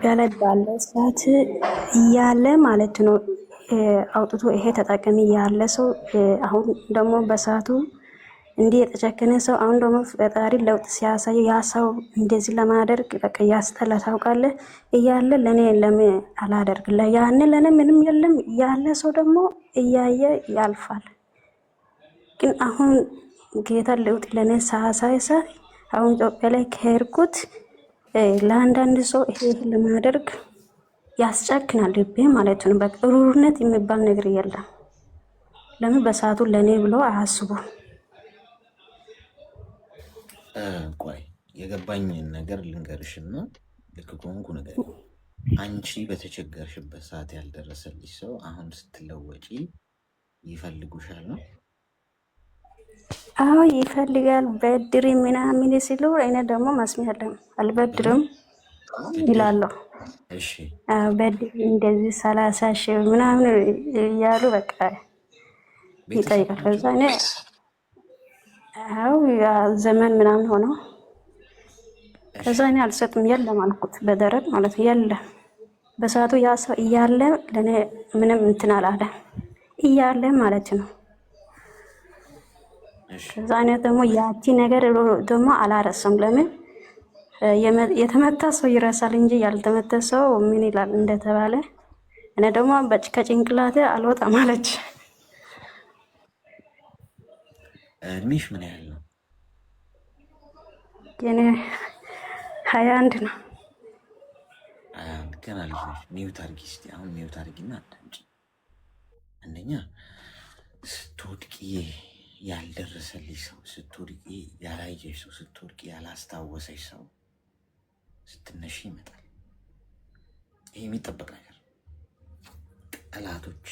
ኢትዮጵያ ላይ ባለ ሰዓት እያለ ማለት ነው አውጥቶ ይሄ ተጠቃሚ ያለ ሰው አሁን ደግሞ በሰዓቱ እንዲህ የተጨከነ ሰው አሁን ደግሞ ፈጣሪ ለውጥ ሲያሳይ ያ ሰው እንደዚህ ለማደርግ በቃ ያስጠላ ታውቃለህ እያለ ለኔ ለምን አላደርግላ ያን ለኔ ምንም የለም ያለ ሰው ደግሞ እያየ ያልፋል። ግን አሁን ጌታ ለውጥ ለኔ ሳሳይሳ አሁን ኢትዮጵያ ላይ ከሄድኩት ለአንዳንድ ሰው ይሄ ለማደርግ ያስጨክናል ልቤ ማለት ነው። በቃ ሩርነት የሚባል ነገር የለም። ለምን በሰዓቱ ለኔ ብሎ አያስቡ። ቆይ የገባኝ ነገር ልንገርሽና ልክ ከሆንኩ ነገር አንቺ በተቸገርሽበት ሰዓት ያልደረሰልሽ ሰው አሁን ስትለወጪ ይፈልጉሻል ነው? አዎ ይፈልጋል። በድሪ ምናምን ሲሉ እኔ ደግሞ መስሚያለም አልበድርም ይላለሁ። እሺ በድሪ እንደዚህ 30 ሺህ ምናምን እያሉ በቃ ይጠይቃል። ከዛ እኔ አዎ ያ ዘመን ምናምን ሆኖ ከዛ እኔ አልሰጥም የለም አልኩት በደረቅ ማለት የለም። በሰዓቱ ያ ሰው እያለ ለኔ ምንም እንትን አላለ እያለ ማለት ነው። ከዛ አይነት ደግሞ ያቺ ነገር ደግሞ አላረሰም። ለምን የተመታ ሰው ይረሳል እንጂ ያልተመታ ሰው ምን ይላል እንደተባለ እኔ ደግሞ ከጭንቅላቴ አልወጣም አለች። እድሜሽ ምን ያህል ነው? የኔ 21 ነው። ገና ልጅ ነሽ። ሚውት አድርጊ እስኪ አሁን ሚውት አድርጊና አዳምጪ። አንደኛ ስትወድቂ ያልደረሰልሽ ሰው፣ ስትወድቂ ያላየሽ ሰው፣ ስትወድቂ ያላስታወሰሽ ሰው ስትነሺ ይመጣል። ይህ የሚጠበቅ ነገር። ጠላቶች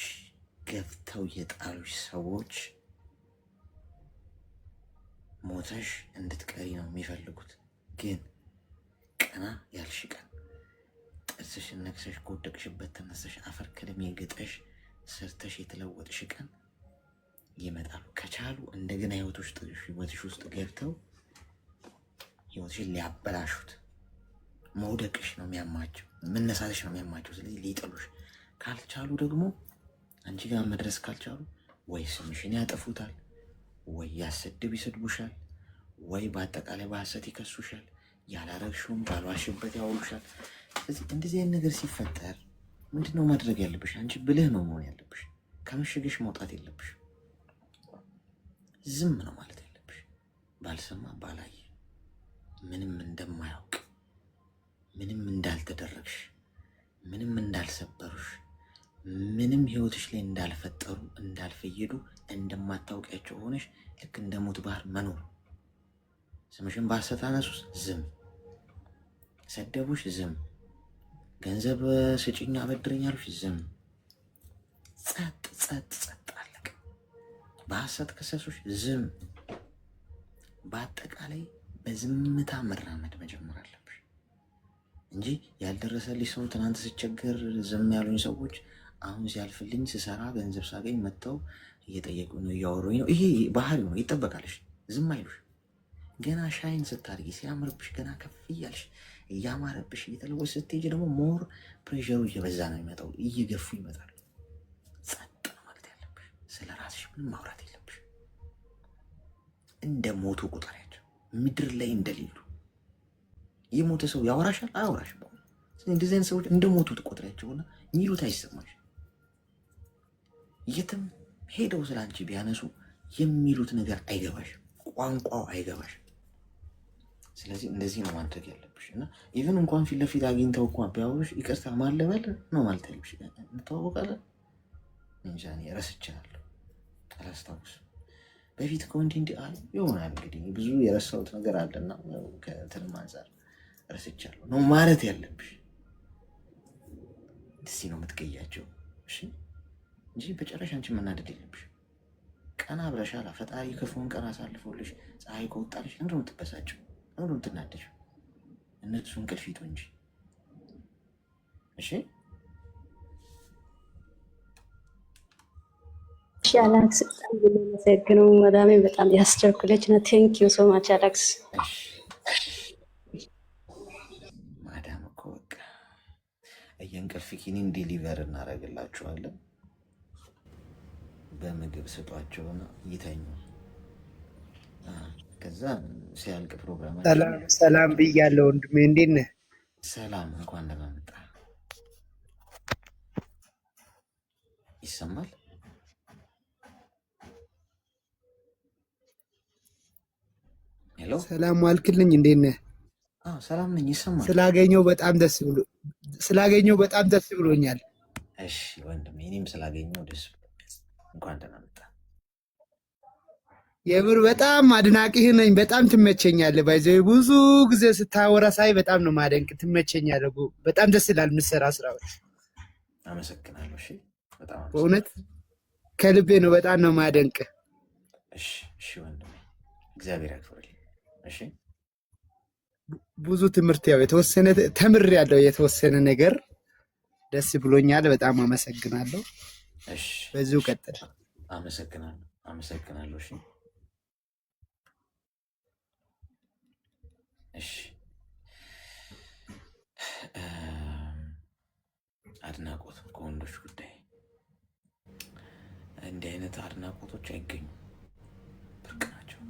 ገፍተው የጣሉሽ ሰዎች ሞተሽ እንድትቀሪ ነው የሚፈልጉት። ግን ቀና ያልሽ ቀን ጥርስሽን ነክሰሽ ከወደቅሽበት ተነስተሽ አፈር ከደሜ ገጠሽ ሰርተሽ የተለወጥሽ ቀን ይመጣሉ። ከቻሉ እንደገና ህይወትሽ ውስጥ ገብተው ህይወትሽን ሊያበላሹት። መውደቅሽ ነው የሚያማቸው፣ መነሳትሽ ነው የሚያማቸው። ስለዚህ ሊጥሉሽ ካልቻሉ ደግሞ አንቺ ጋር መድረስ ካልቻሉ ወይ ስምሽን ያጠፉታል፣ ወይ ያሰድብ ይሰድቡሻል፣ ወይ በአጠቃላይ በሐሰት ይከሱሻል፣ ያላረግሽውን ባልዋሽበት ያውሉሻል። ስለዚህ እንደዚህ አይነት ነገር ሲፈጠር ምንድነው ማድረግ ያለብሽ? አንቺ ብልህ ነው መሆን ያለብሽ። ከመሸገሽ መውጣት የለብሽ። ዝም ነው ማለት ያለብሽ። ባልሰማ ባላየ ምንም እንደማያውቅ ምንም እንዳልተደረግሽ ምንም እንዳልሰበሩሽ ምንም ህይወትሽ ላይ እንዳልፈጠሩ እንዳልፈየዱ እንደማታውቂያቸው ሆነሽ ልክ እንደ ሙት ባህር መኖር። ስምሽን በሐሰት አነሱስ ዝም፣ ሰደቡሽ ዝም፣ ገንዘብ ስጭኛ አበድረኝ አሉሽ ዝም። ጸጥ ጸጥ ጸጥ አለቀ። በሐሰት ከሰሱሽ ዝም። በአጠቃላይ በዝምታ መራመድ መጀመር አለብሽ እንጂ ያልደረሰልሽ ሰው ትናንት ስቸገር ዝም ያሉኝ ሰዎች አሁን ሲያልፍልኝ ስሰራ ገንዘብ ሳገኝ መጥተው እየጠየቁ ነው እያወሩኝ ነው። ይሄ ባህሪ ነው፣ ይጠበቃልሽ። ዝም አይሉሽ። ገና ሻይን ስታድጊ ሲያምርብሽ ገና ከፍ እያልሽ እያማረብሽ እየተለወሽ ስትሄጂ ደግሞ ሞር ፕሬሸሩ እየበዛ ነው የሚመጣው፣ እየገፉ ይመጣሉ። ጸጥ ነው ማለት ያለብሽ። ስለ ራስሽ ምንም ማውራት የለብሽ። እንደ ሞቱ ቁጠሪያቸው፣ ምድር ላይ እንደሌሉ። የሞተ ሰው ያወራሻል አያወራሽም። እንደዚህ አይነት ሰዎች እንደ ሞቱ ትቆጥሪያቸውና የሚሉት አይሰማሽ። የትም ሄደው ስለ አንቺ ቢያነሱ የሚሉት ነገር አይገባሽም፣ ቋንቋው አይገባሽም። ስለዚህ እንደዚህ ነው ማድረግ ያለብሽ። እና ኢቨን እንኳን ፊት ለፊት አግኝተው እንኳን ቢያወሩሽ ይቅርታ ማለበል ነው ማለት ያለብሽ። እንተዋወቃለን እንጃ እኔ ረስቻለሁ፣ አላስታውስም። በፊት ከወንድ እንዲ ይሆናል እንግዲህ ብዙ የረሳሁት ነገር አለና ከትንም አንጻር ረስቻለሁ ነው ማለት ያለብሽ። እንደዚህ ነው የምትገያቸው እሺ፣ እንጂ በጨረሻ አንቺ መናደድ የለብሽ። ቀና ብለሻል። ፈጣሪ ክፉን ቀን አሳልፎልሽ ፀሐይ ከወጣልሽ ለምንድን ነው የምትበሳጭው? ለምንድን ነው የምትናደጂው? እነሱ እንቅልፍ ይጡ እንጂ እሺ። አላክስ በጣም የሚመሰግነው መዳሜ በጣም ያስቸኩለች ነው። ቴንክ ዩ ሶ ማች አላክስ። ማዳም እኮ በቃ የእንቅልፍ ኪኒን ዲሊቨር እናደርግላችኋለን። በምግብ ስጧቸውና ይተኙ። ከዛ ሲያልቅ ፕሮግራማችን ሰላም ብያለሁ ወንድሜ፣ እንዴት ነህ? ሰላም፣ እንኳን ደህና መጣ። ይሰማል? ሄሎ፣ ሰላም ዋልክልኝ፣ እንዴት ነህ? ሰላም ነኝ። ይሰማል? ስላገኘው በጣም ደስ ብሎኛል። እሺ ወንድሜ፣ እኔም ስላገኘው ደስ ብሎኛል። እንኳን ደህና መጣ። የምር በጣም አድናቂህ ነኝ። በጣም ትመቸኛለህ። ባይዘው ብዙ ጊዜ ስታወራ ሳይ በጣም ነው ማደንቅ። ትመቸኛለህ። በጣም ደስ ይላል የምትሰራ ስራዎች። አመሰግናለሁ። እሺ፣ በጣም በእውነት ከልቤ ነው። በጣም ነው ማደንቅ። እሺ ወንድሜ፣ እግዚአብሔር ያክብርልኝ። እሺ፣ ብዙ ትምህርት ያው የተወሰነ ተምሬያለሁ። የተወሰነ ነገር ደስ ብሎኛል። በጣም አመሰግናለሁ። እሺ፣ በዚሁ ቀጥል። አመሰግናለሁ። እሺ እሺ አድናቆት ከወንዶች ጉዳይ እንዲህ አይነት አድናቆቶች አይገኙም፣ ብርቅ ናቸው።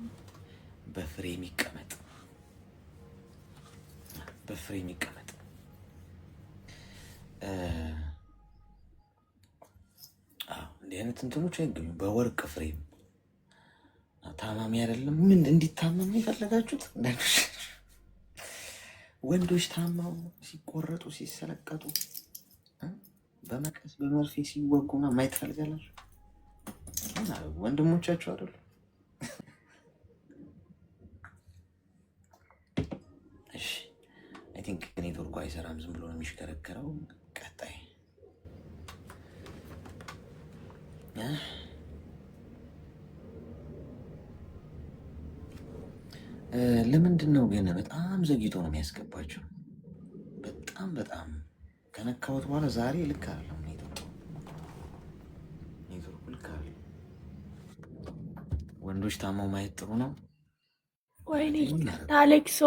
በፍሬ የሚቀመጥ እንዲህ አይነት እንትኖች አይገኙም። በወርቅ ፍሬም ታማሚ አይደለም ምን እንዲታመም የፈለጋችሁት ወንዶች ታማው ሲቆረጡ ሲሰለቀጡ በመቀስ በመርፌ ሲወጉና ማየት ፈልጋላችሁ? ወንድሞቻችሁ አይደሉ? እሺ አይ ቲንክ ኔትወርኩ አይሰራም፣ ዝም ብሎ ነው የሚሽከረከረው። ቀጣይ ለምንድን ነው ግን በጣም ዘግይቶ ነው የሚያስገባቸው? በጣም ከነካሁት በኋላ ዛሬ ልክ አይደለም ኔትወርኩ ልክ አይደለም። ወንዶች ታማው ማየት ጥሩ ነው። ወይኔ አሌክሶ፣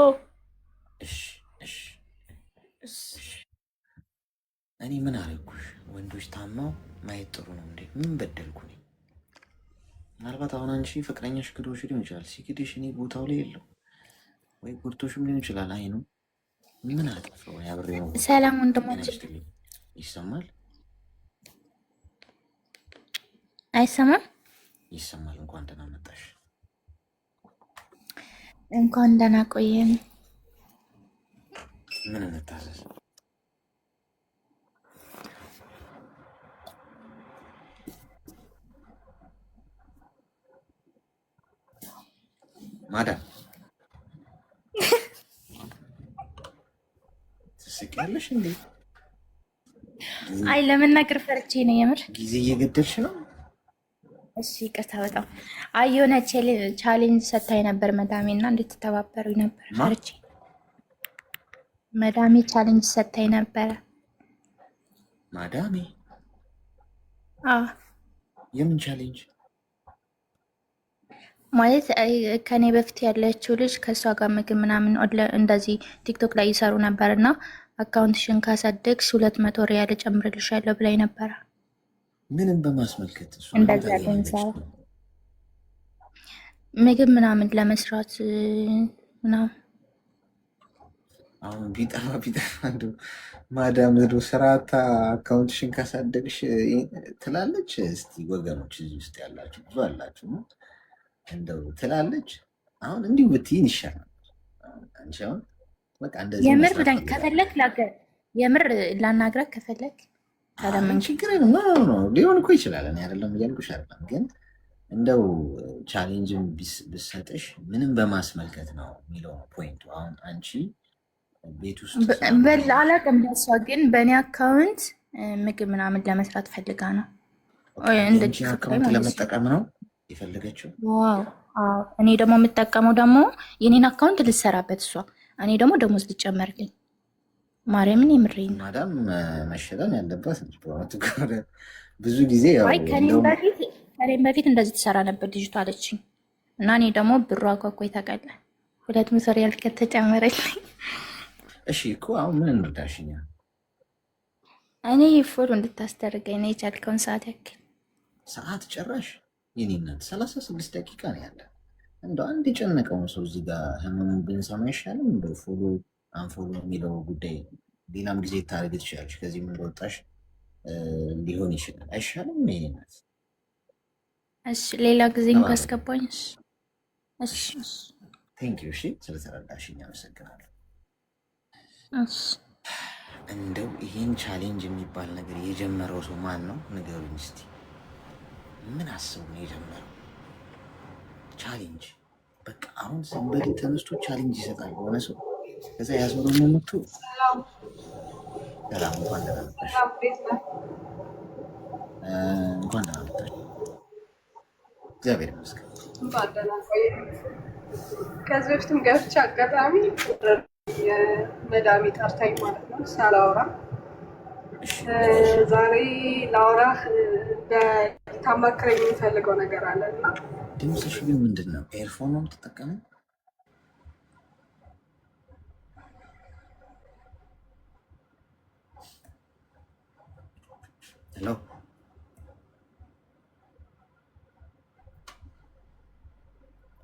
እኔ ምን አደረኩሽ? ወንዶች ታማው ማየት ጥሩ ነው እንዴ? ምን በደልኩ? ምናልባት አሁን አንቺ ፍቅረኛሽ ክዶሽ ሊሆን ይችላል። ሲክድሽ እኔ ቦታው ላይ የለው ወይ ጎድቶሽም ሊሆን ይችላል። አይ ነው ምን አጠፋው? ያብሬ ነው። ሰላም ወንድሞች፣ ይሰማል? አይሰማም? ይሰማል። እንኳን ደህና መጣሽ። እንኳን ደህና ቆየን። ምን እንታዘዝ? ማዳም ትስቂያለሽ እንዴ? አይ ለመናገር ፈርቼ ነው። የምር ጊዜ እየገደልሽ ነው። እሺ ይቅርታ። በጣም አይ የሆነ ቻሌንጅ ሰታኝ ነበር መዳሜ እና እንድትተባበሩ ነበር ፈርቼ። መዳሜ ቻሌንጅ ሰታኝ ነበረ። ማዳሜ? አዎ። የምን ቻሌንጅ? ማለት ከኔ በፊት ያለችው ልጅ ከእሷ ጋር ምግብ ምናምን እንደዚህ ቲክቶክ ላይ ይሰሩ ነበር እና አካውንትሽን ካሳደግሽ 200 ሪያል ጨምርልሻለሁ ብላኝ ነበረ። ምንም በማስመልከት እንደዛ ገንዘብ ምግብ ምናምን ለመስራት ምናምን። አሁን ቢጠፋ እንደው ማዳም ሄዶ ስራታ አካውንትሽን ካሳደግሽ ትላለች። እስቲ ወገኖች እዚህ ውስጥ ያላችሁ ብዙ አላችሁ ነው እንደው ትላለች። አሁን እንዲሁ ብትይን ይሻላል። አንቺ አሁን በቃ እንደዚህ የምር ከፈለክ የምር ላናግረክ ከፈለክ ችግር ነው። ሊሆን እኮ ይችላል። እኔ አይደለም እያልኩሽ አይደለም፣ ግን እንደው ቻሌንጅን ብሰጥሽ ምንም በማስመልከት ነው የሚለው ፖይንቱ። አሁን አንቺ ቤት ውስጥ አላውቅም፣ ለእሷ ግን በእኔ አካውንት ምግብ ምናምን ለመስራት ፈልጋ ነው። አካውንት ለመጠቀም ነው የፈለገችው። እኔ ደግሞ የምጠቀመው ደግሞ የኔን አካውንት ልሰራበት፣ እሷ እኔ ደግሞ ደሞዝ ልጨመርልኝ። ማርያምን የምሬን። ማዳም መሸለም ያለባት ብዙ ጊዜ ከኔም በፊት እንደዚህ ትሰራ ነበር ልጅቷ አለችኝ። እና እኔ ደግሞ ብሩ አጓጓይ ታውቃለህ፣ 200 ሪያል ከተጨመረልኝ። እሺ እኮ አሁን ምን እንርዳሽኛ? እኔ ፎሎ እንድታስደርገኝ ነው የቻልከውን ሰዓት ያክል። ሰዓት ጭራሽ የኔ እናት 36 ደቂቃ ነው ያለ። እንደው አንድ የጨነቀውን ሰው እዚህ ጋር ህመሙን ብንሰማ አይሻልም? እንደው ፎሎ አንፎሎ የሚለው ጉዳይ ሌላም ጊዜ ታደርግ ትችላለች። ከዚህም እንደወጣሽ ሊሆን ይችላል። አይሻልም? የኔ እናት እሺ፣ ሌላ ጊዜ ካስገባኝ። እሺ፣ ቴንኪው። እሺ፣ ስለተረዳሽኝ አመሰግናለሁ። እሺ፣ እንደው ይህን ቻሌንጅ የሚባል ነገር የጀመረው ሰው ማን ነው? ንገሩኝ እስቲ። ምን አስቡ ነው የጀመረው ቻሌንጅ? በቃ አሁን ሰንበዲ ተነስቶ ቻሌንጅ ይሰጣል በሆነ ሰው፣ ከዛ ያ ሰው ደግሞ መጥቶ ሰላም፣ እንኳን ደህና መጣሽ፣ እንኳን ደህና መጣሽ። እግዚአብሔር ይመስገን። ከዚህ በፊትም ገብቼ አጋጣሚ የመዳሜ ጠርታኝ ማለት ነው ሳላወራ ዛሬ ላውራህ በታማክረኝ የሚፈልገው ነገር አለ እና ድምፅሽ ግን ምንድን ነው? ኤርፎን ነው የምትጠቀመው? ሄሎ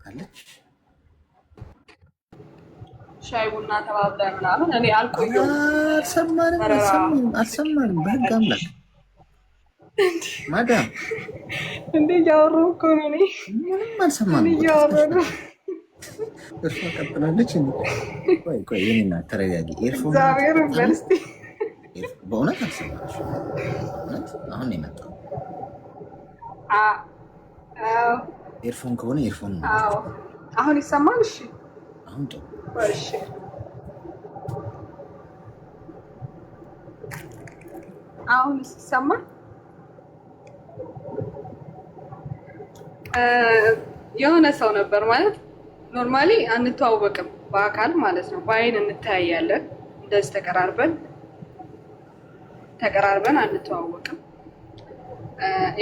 አለች። ሻይ ቡና ተባብለን ምናምን እኔ አልቆየሁም። አልሰማንም። በህግ አምላክ ማዳም እንዴ እያወራሁ እኮ ነው። እኔ ምንም አልሰማንም። እያወራሁ ነው። እርሷ ቀጥላለች። ቆይ የኔ እናት ተረጋጊ። ኤርፎን እግዚአብሔር ዩኒቨርሲቲ በእውነት አልሰማች። እውነት አሁን ነው የመጣው። ኤርፎን ከሆነ ኤርፎን ነው። አሁን ይሰማል? እሺ አሁን ጥሩ። እሺ አሁን ይሰማል? የሆነ ሰው ነበር ማለት ኖርማሊ አንተዋወቅም በአካል ማለት ነው። በአይን እንተያያለን እንደዚህ ተቀራርበን አንተዋወቅም።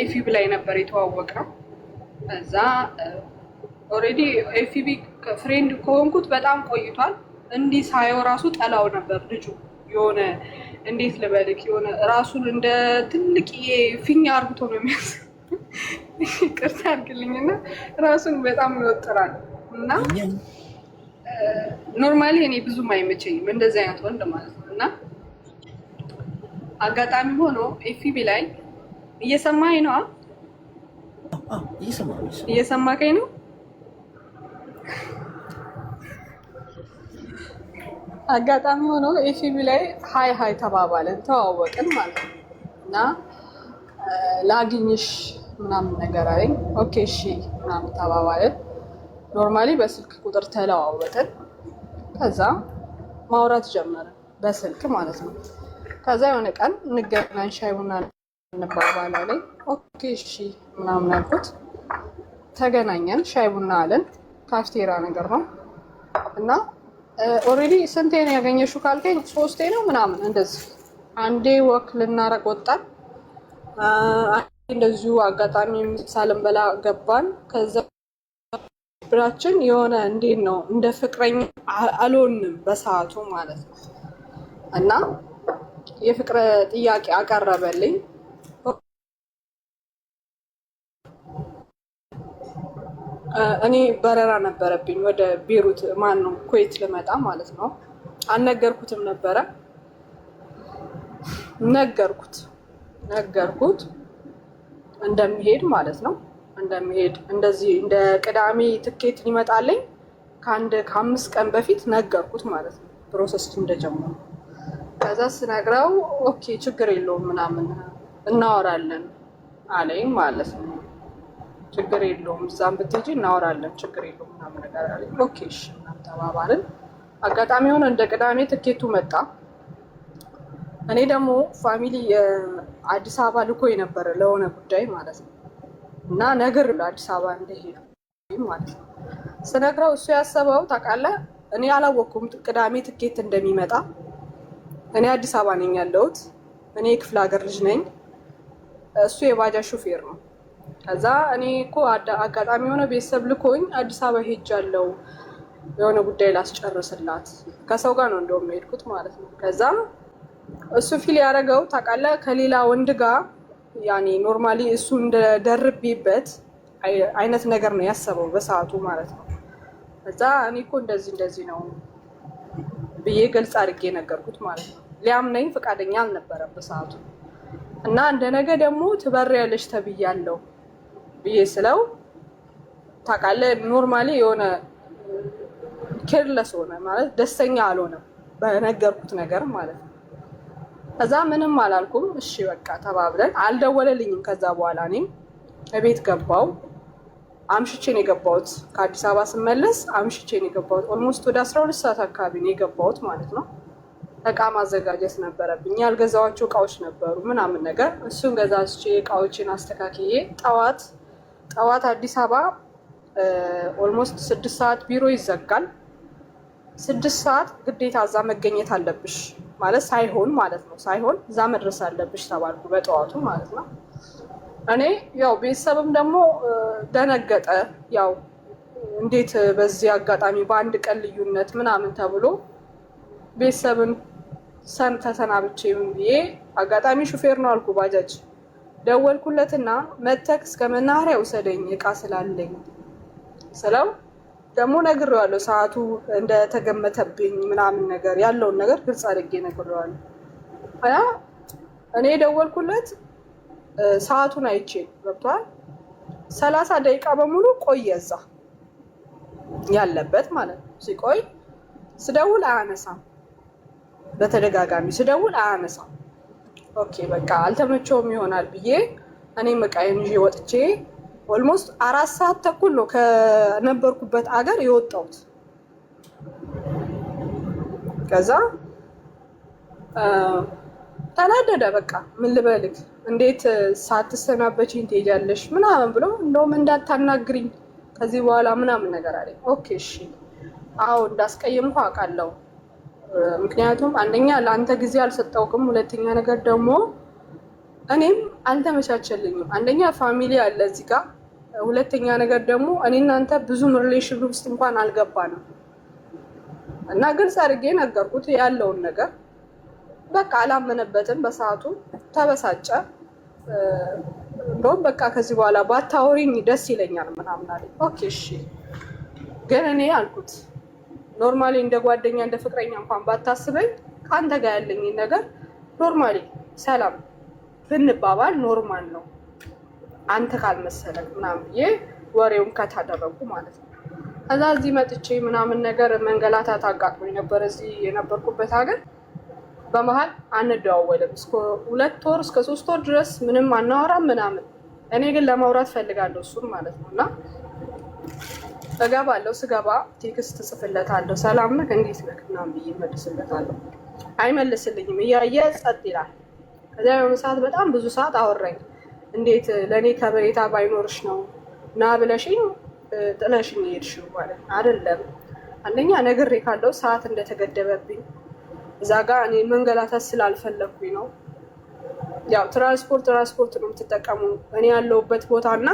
ኤፊቢ ላይ ነበር የተዋወቅነው። እዛ ኦልሬዲ ኤፊቢ ፍሬንድ ከሆንኩት በጣም ቆይቷል። እንዲህ ሳየው ራሱ ጠላው ነበር ልጁ። የሆነ እንዴት ልበልክ፣ የሆነ ራሱን እንደ ትልቅዬ ፊኛ አርግቶ ነው የሚያስብ። ቅርታ አድርግልኝና ራሱን በጣም ይወጥራል እና ኖርማሊ እኔ ብዙም አይመቸኝም እንደዚህ አይነት ወንድ ማለት ነው። እና አጋጣሚ ሆኖ ኤፊቢ ላይ እየሰማኸኝ ነው? እየሰማኸኝ ነው? አጋጣሚ ሆኖ ኤፊቢ ላይ ሀይ ተባባልን፣ ተዋወቅን ማለት ነው። እና ላግኝሽ ምናምን ነገር አለኝ። ኦኬ እሺ ምናምን ተባባልን። ኖርማሊ በስልክ ቁጥር ተለዋወጥን። ከዛ ማውራት ጀመርን በስልክ ማለት ነው። ከዛ የሆነ ቀን እንገናኝ ሻይ ቡና እንባባል አለኝ። ኦኬ እሺ ምናምን አልኩት። ተገናኘን፣ ሻይ ቡና አለን። ካፍቴራ ነገር ነው እና ኦልሬዲ ስንቴ ነው ያገኘሽው ካልከኝ 3 ነው ምናምን እንደዚህ። አንዴ ወክ ልናረግ ወጣን። እንደዚሁ አጋጣሚ ሳለን በላ ገባን። ከዛ ብራችን የሆነ እንዴት ነው እንደ ፍቅረኛ አልሆንም በሰዓቱ ማለት ነው። እና የፍቅር ጥያቄ አቀረበልኝ። እኔ በረራ ነበረብኝ ወደ ቤሩት ኩዌት ልመጣ ማለት ነው። አልነገርኩትም ነበረ። ነገርኩት እንደሚሄድ ማለት ነው። እንደሚሄድ እንደዚህ እንደ ቅዳሜ ትኬት ሊመጣልኝ ከ5 ቀን በፊት ነገርኩት ማለት ነው፣ ፕሮሰስ እንደጀመሩ። ከዛ ስነግረው ኦኬ ችግር የለውም ምናምን እናወራለን አለኝ ማለት ነው። ችግር የለውም እዛም ብትሄጂ እናወራለን ችግር የለውም ምናምን ነገር አለኝ። ኦኬ እሺ ምናምን ተባባልን። አጋጣሚ ሆነ እንደ ቅዳሜ ትኬቱ መጣ። እኔ ደግሞ ፋሚሊ አዲስ አበባ ልኮ የነበረ ለሆነ ጉዳይ ማለት ነው እና ነገር አዲስ አበባ እንደሄዱ ማለት ነው። ስነግረው እሱ ያሰበው ታውቃለህ፣ እኔ አላወቅኩም ቅዳሜ ትኬት እንደሚመጣ። እኔ አዲስ አበባ ነኝ ያለሁት፣ እኔ የክፍለ ሀገር ልጅ ነኝ፣ እሱ የባጃጅ ሹፌር ነው። ከዛ እኔ እኮ አጋጣሚ የሆነ ቤተሰብ ልኮኝ አዲስ አበባ ሄጃለሁ የሆነ ጉዳይ ላስጨርስላት፣ ከሰው ጋር ነው እንደውም የሄድኩት ማለት ነው። ከዛ እሱ ፊል ያደረገው ታውቃለህ ከሌላ ወንድ ጋር ያኔ ኖርማሊ እሱ እንደደርቤበት አይነት ነገር ነው ያሰበው በሰዓቱ ማለት ነው። እዛ እኔ እኮ እንደዚህ ነው ብዬ ግልጽ አድርጌ ነገርኩት ማለት ነው። ሊያምነኝ ፈቃደኛ አልነበረም በሰዓቱ እና እንደነገ ደግሞ ትበሪያለሽ ተብያለሁ ብዬ ስለው ታውቃለህ ኖርማሊ የሆነ ኬርለስ ሆነ ማለት ደስተኛ አልሆነም በነገርኩት ነገር ማለት ነው። ከዛ ምንም አላልኩም። እሺ በቃ ተባብለን አልደወለልኝም። ከዛ በኋላ እኔም እቤት ገባው። አምሽቼ ነው የገባሁት። ከአዲስ አበባ ስመለስ አምሽቼ ነው የገባሁት። ኦልሞስት ወደ 12 ሰዓት አካባቢ ነው የገባሁት ማለት ነው። እቃ ማዘጋጀት ነበረብኝ። ያልገዛኋቸው እቃዎች ነበሩ ምናምን ነገር እሱን ገዛዝቼ እቃዎችን አስተካክዬ ጠዋት አዲስ አበባ ኦልሞስት 6 ሰዓት ቢሮ ይዘጋል። 6 ሰዓት ግዴታ እዛ መገኘት አለብሽ ማለት ሳይሆን እዛ መድረስ አለብሽ ተባልኩ በጠዋቱ ማለት ነው። እኔ ያው ቤተሰብም ደግሞ ደነገጠ። ያው እንዴት በዚህ አጋጣሚ በአንድ ቀን ልዩነት ምናምን ተብሎ ቤተሰብን ተሰናብቼ ብዬ አጋጣሚ ሹፌር ነው አልኩ ባጃጅ ደወልኩለትና መተክ እስከ መናኸሪያ ውሰደኝ እቃ ስላለኝ ስለው ደግሞ ነግሬዋለሁ። ሰዓቱ እንደተገመተብኝ ምናምን ነገር ያለውን ነገር ግልጽ አድርጌ ነግሬዋለሁ። እኔ ደወልኩለት ሰዓቱን አይቼ ገብቷል። 30 ደቂቃ በሙሉ ቆየ እዛ ያለበት ማለት ነው። ሲቆይ ስደውል አያነሳም፣ በተደጋጋሚ ስደውል አያነሳም። ኦኬ በቃ አልተመቸውም ይሆናል ብዬ እኔም እቃዬን ይዤ ወጥቼ ኦልሞስት 4 ሰዓት ተኩል ነው ከነበርኩበት አገር የወጣሁት። ከዛ ተናደደ። በቃ ምን ልበልክ እንዴት ሳትሰናበችኝ ትሄጃለሽ ምናምን ብሎ እንደውም እንዳታናግሪኝ ከዚህ በኋላ ምናምን ነገር አለኝ። ኦኬ እሺ አዎ እንዳስቀየምኩ አውቃለሁ። ምክንያቱም አንደኛ ለአንተ ጊዜ አልሰጠውክም፣ ሁለተኛ ነገር ደግሞ እኔም አልተመቻቸልኝም። አንደኛ ፋሚሊ አለ እዚህ ጋር፣ ሁለተኛ ነገር ደግሞ እኔ እናንተ ብዙም ሪሌሽን ውስጥ እንኳን አልገባንም እና ግልጽ አድርጌ ነገርኩት ያለውን ነገር። በቃ አላመነበትም። በሰዓቱ ተበሳጨ። እንደውም በቃ ከዚህ በኋላ ባታወሪኝ ደስ ይለኛል ምናምን አለኝ። ኦኬ እሺ ግን እኔ አልኩት ኖርማሊ እንደ ጓደኛ እንደ ፍቅረኛ እንኳን ባታስበኝ ከአንተ ጋር ያለኝ ነገር ኖርማሊ ሰላም ብንባባል ኖርማል ነው አንተ ካልመሰለህ ምናምን ብዬ ወሬውን ከታደረጉ ማለት ነው። ከዛ እዚህ መጥቼ ምናምን ነገር መንገላታት አጋጥሞኝ ነበር እዚህ የነበርኩበት ሀገር። በመሀል አንደዋወልም እስከ 2 ወር እስከ 3 ወር ድረስ ምንም አናወራም ምናምን። እኔ ግን ለማውራት ፈልጋለሁ እሱን ማለት ነው። እና እገባለሁ። ስገባ ቴክስት ጽፍለታለሁ፣ ሰላም ነህ እንዴት ነህ ምናምን ብዬ መልስለታለሁ። አይመልስልኝም፣ እያየ ጸጥ ይላል። ከዚያ የሆነ ሰዓት በጣም ብዙ ሰዓት አወራኝ። እንዴት ለእኔ ከበሬታ ባይኖርሽ ነው ና ብለሽኝ ጥለሽኝ ሄድሽው ማለት አይደለም። አንደኛ ነግሬ ካለው ሰዓት እንደተገደበብኝ እዛ ጋር እኔ መንገላታት ስላልፈለኩኝ ነው። ያው ትራንስፖርት ነው የምትጠቀሙ። እኔ ያለሁበት ቦታ እና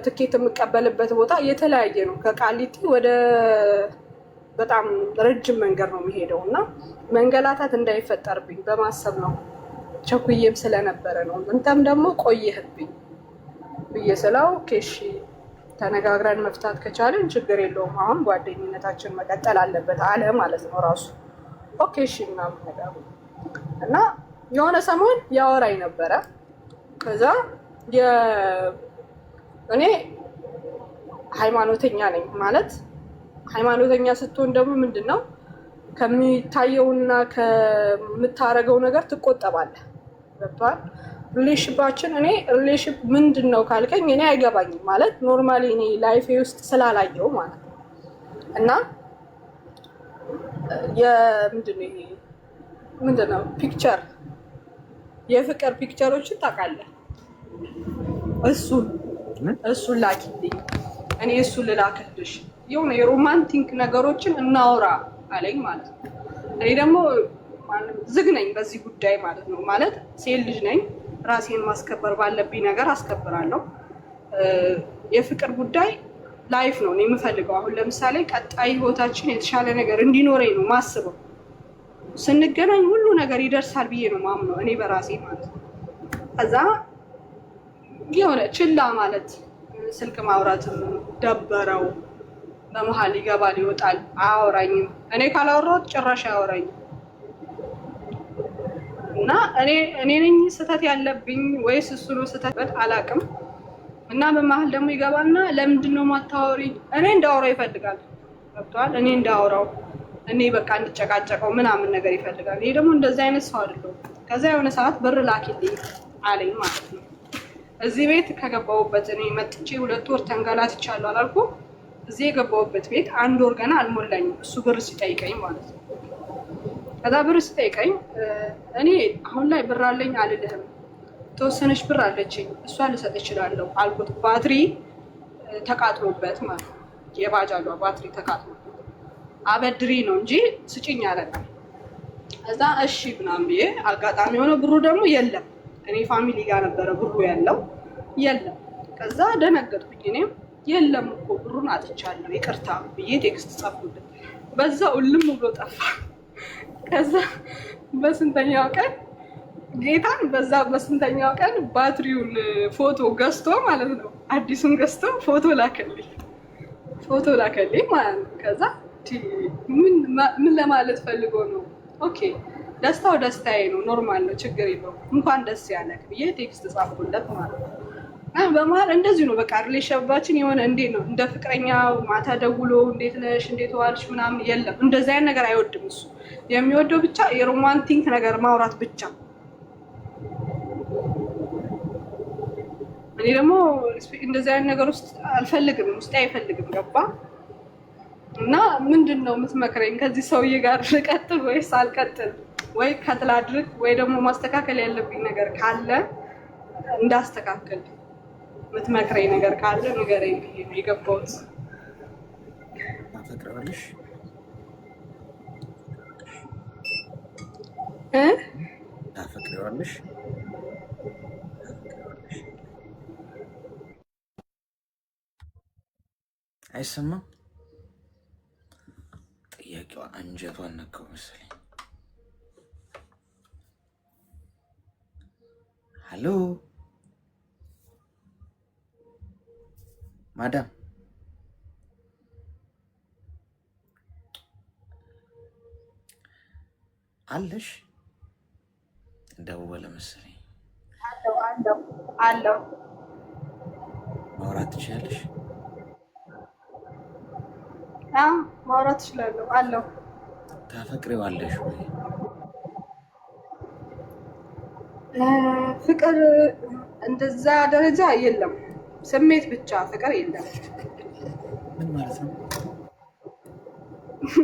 ትኬት የምቀበልበት ቦታ የተለያየ ነው። ከቃሊቲ ወደ በጣም ረጅም መንገድ ነው የሚሄደው እና መንገላታት እንዳይፈጠርብኝ በማሰብ ነው። ቸኩዬም ስለነበረ ነው። እንተም ደግሞ ቆየህብኝ ብዬ ስለው እሺ ተነጋግረን መፍታት ከቻለን ችግር የለውም፣ አሁን ጓደኝነታችን መቀጠል አለበት አለ ማለት ነው ራሱ። ኦኬ እሺ ምናምን ነገር እና የሆነ ሰሞን ያወራኝ ነበረ። ከዛ እኔ ሃይማኖተኛ ነኝ ማለት ሃይማኖተኛ ስትሆን ደግሞ ምንድን ነው ከሚታየውና ከምታረገው ነገር ትቆጠባለህ። ገብቶሃል? ሪሌሽንባችን እኔ ሪሌሽን ምንድን ነው ካልከኝ እኔ አይገባኝም ማለት ኖርማሊ እኔ ላይፌ ውስጥ ስላላየው ማለት ነው። እና ምንድን ነው ፒክቸር የፍቅር ፒክቸሮችን ታውቃለህ? እሱን ላኪልኝ፣ እኔ እሱን ልላክልሽ፣ የሆነ የሮማንቲክ ነገሮችን እናውራ አለኝ ማለት ነው። እኔ ደግሞ ዝግ ነኝ በዚህ ጉዳይ ማለት ነው። ማለት ሴት ልጅ ነኝ፣ ራሴን ማስከበር ባለብኝ ነገር አስከብራለሁ። የፍቅር ጉዳይ ላይፍ ነው እኔ የምፈልገው። አሁን ለምሳሌ ቀጣይ ህይወታችን የተሻለ ነገር እንዲኖረኝ ነው ማስበው። ስንገናኝ ሁሉ ነገር ይደርሳል ብዬ ነው ማምነው እኔ በራሴ ማለት ነው። ከዛ የሆነ ችላ ማለት ስልክ ማውራት ደበረው። በመሀል ይገባል ይወጣል፣ አያወራኝም። እኔ ካላወራሁት ጭራሽ አያወራኝም። እና እኔ ነኝ ስህተት ያለብኝ ወይስ እሱ ነው ስህተት አላውቅም። እና በመሀል ደግሞ ይገባና ለምንድን ነው የማታወሪኝ? እኔ እንዳወራው ይፈልጋል። ገብቶሃል? እኔ እንዳወራው እኔ በቃ እንድጨቃጨቀው ምናምን ነገር ይፈልጋል። ይሄ ደግሞ እንደዚህ አይነት ሰው አይደለሁም። ከዛ የሆነ ሰዓት ብር ላኪልኝ አለኝ ማለት ነው። እዚህ ቤት ከገባሁበት እኔ መጥቼ 2 ወር ተንገላትቻለሁ አላልኩም? እዚህ የገባሁበት ቤት 1 ወር ገና አልሞላኝም እሱ ብር ሲጠይቀኝ ማለት ነው። ከዛ ብር ሲጠይቀኝ እኔ አሁን ላይ ብር አለኝ አልልህም፣ ተወሰነች ብር አለችኝ እሷ ልሰጥ እችላለሁ አልኩት። ባትሪ ተቃጥሎበት ማለት ነው፣ የባጃጇ ባትሪ ተቃጥሎበት አበድሪ ነው እንጂ ስጭኝ አለናል። እዛ እሺ ምናምን ብዬ አጋጣሚ የሆነ ብሩ ደግሞ የለም፣ እኔ ፋሚሊ ጋር ነበረ ብሩ ያለው የለም። ከዛ ደነገጥኩኝ። እኔም የለም እኮ ብሩን አጥቻለሁ ይቅርታ ብዬ ቴክስት ጻፍኩለት። በዛው እልም ብሎ ጠፋ። ከዛ በስንተኛው ቀን ጌታን በስንተኛው ቀን ባትሪውን ፎቶ ገዝቶ ማለት ነው አዲሱን ገዝቶ ፎቶ ላከልኝ ማለት ነው። ከዛ ምን ለማለት ፈልጎ ነው? ኦኬ ደስታው ደስታዬ ነው፣ ኖርማል ነው፣ ችግር የለውም እንኳን ደስ ያለህ ብዬ ቴክስት ጻፍኩለት ማለት ነው። በመሀል እንደዚሁ ነው በቃ ሪሌሽንባችን የሆነ እንዴት ነው እንደ ፍቅረኛ ማታ ደውሎ እንዴት ነሽ እንዴት ዋልሽ ምናምን የለም። እንደዚህ አይነት ነገር አይወድም እሱ። የሚወደው ብቻ የሮማንቲክ ነገር ማውራት ብቻ። እኔ ደግሞ እንደዚህ አይነት ነገር ውስጥ አልፈልግም፣ ውስጤ አይፈልግም። ገባ? እና ምንድን ነው የምትመክረኝ? ከዚህ ሰውዬ ጋር ልቀጥል ወይስ አልቀጥል? ወይ ከትል አድርግ ወይ ደግሞ ማስተካከል ያለብኝ ነገር ካለ እንዳስተካከል የምትመክረኝ ነገር ካለ ንገረኝ ብዬ ነው የገባሁት። ታፈቅረዋለሽ? ታፈቅረዋለሽ? አይሰማም? ጥያቄዋ አንጀቷን ነካው መሰለኝ። ሀሎ ማዳም፣ አለሽ? ደወለ መሰለኝ። አለው ማውራት ትችላለሽ? ማውራት እችላለሁ። አለው ታፈቅሪዋለሽ ወይ? ፍቅር እንደዛ ደረጃ የለም፣ ስሜት ብቻ ፍቅር የለም። ምን ማለት ነው?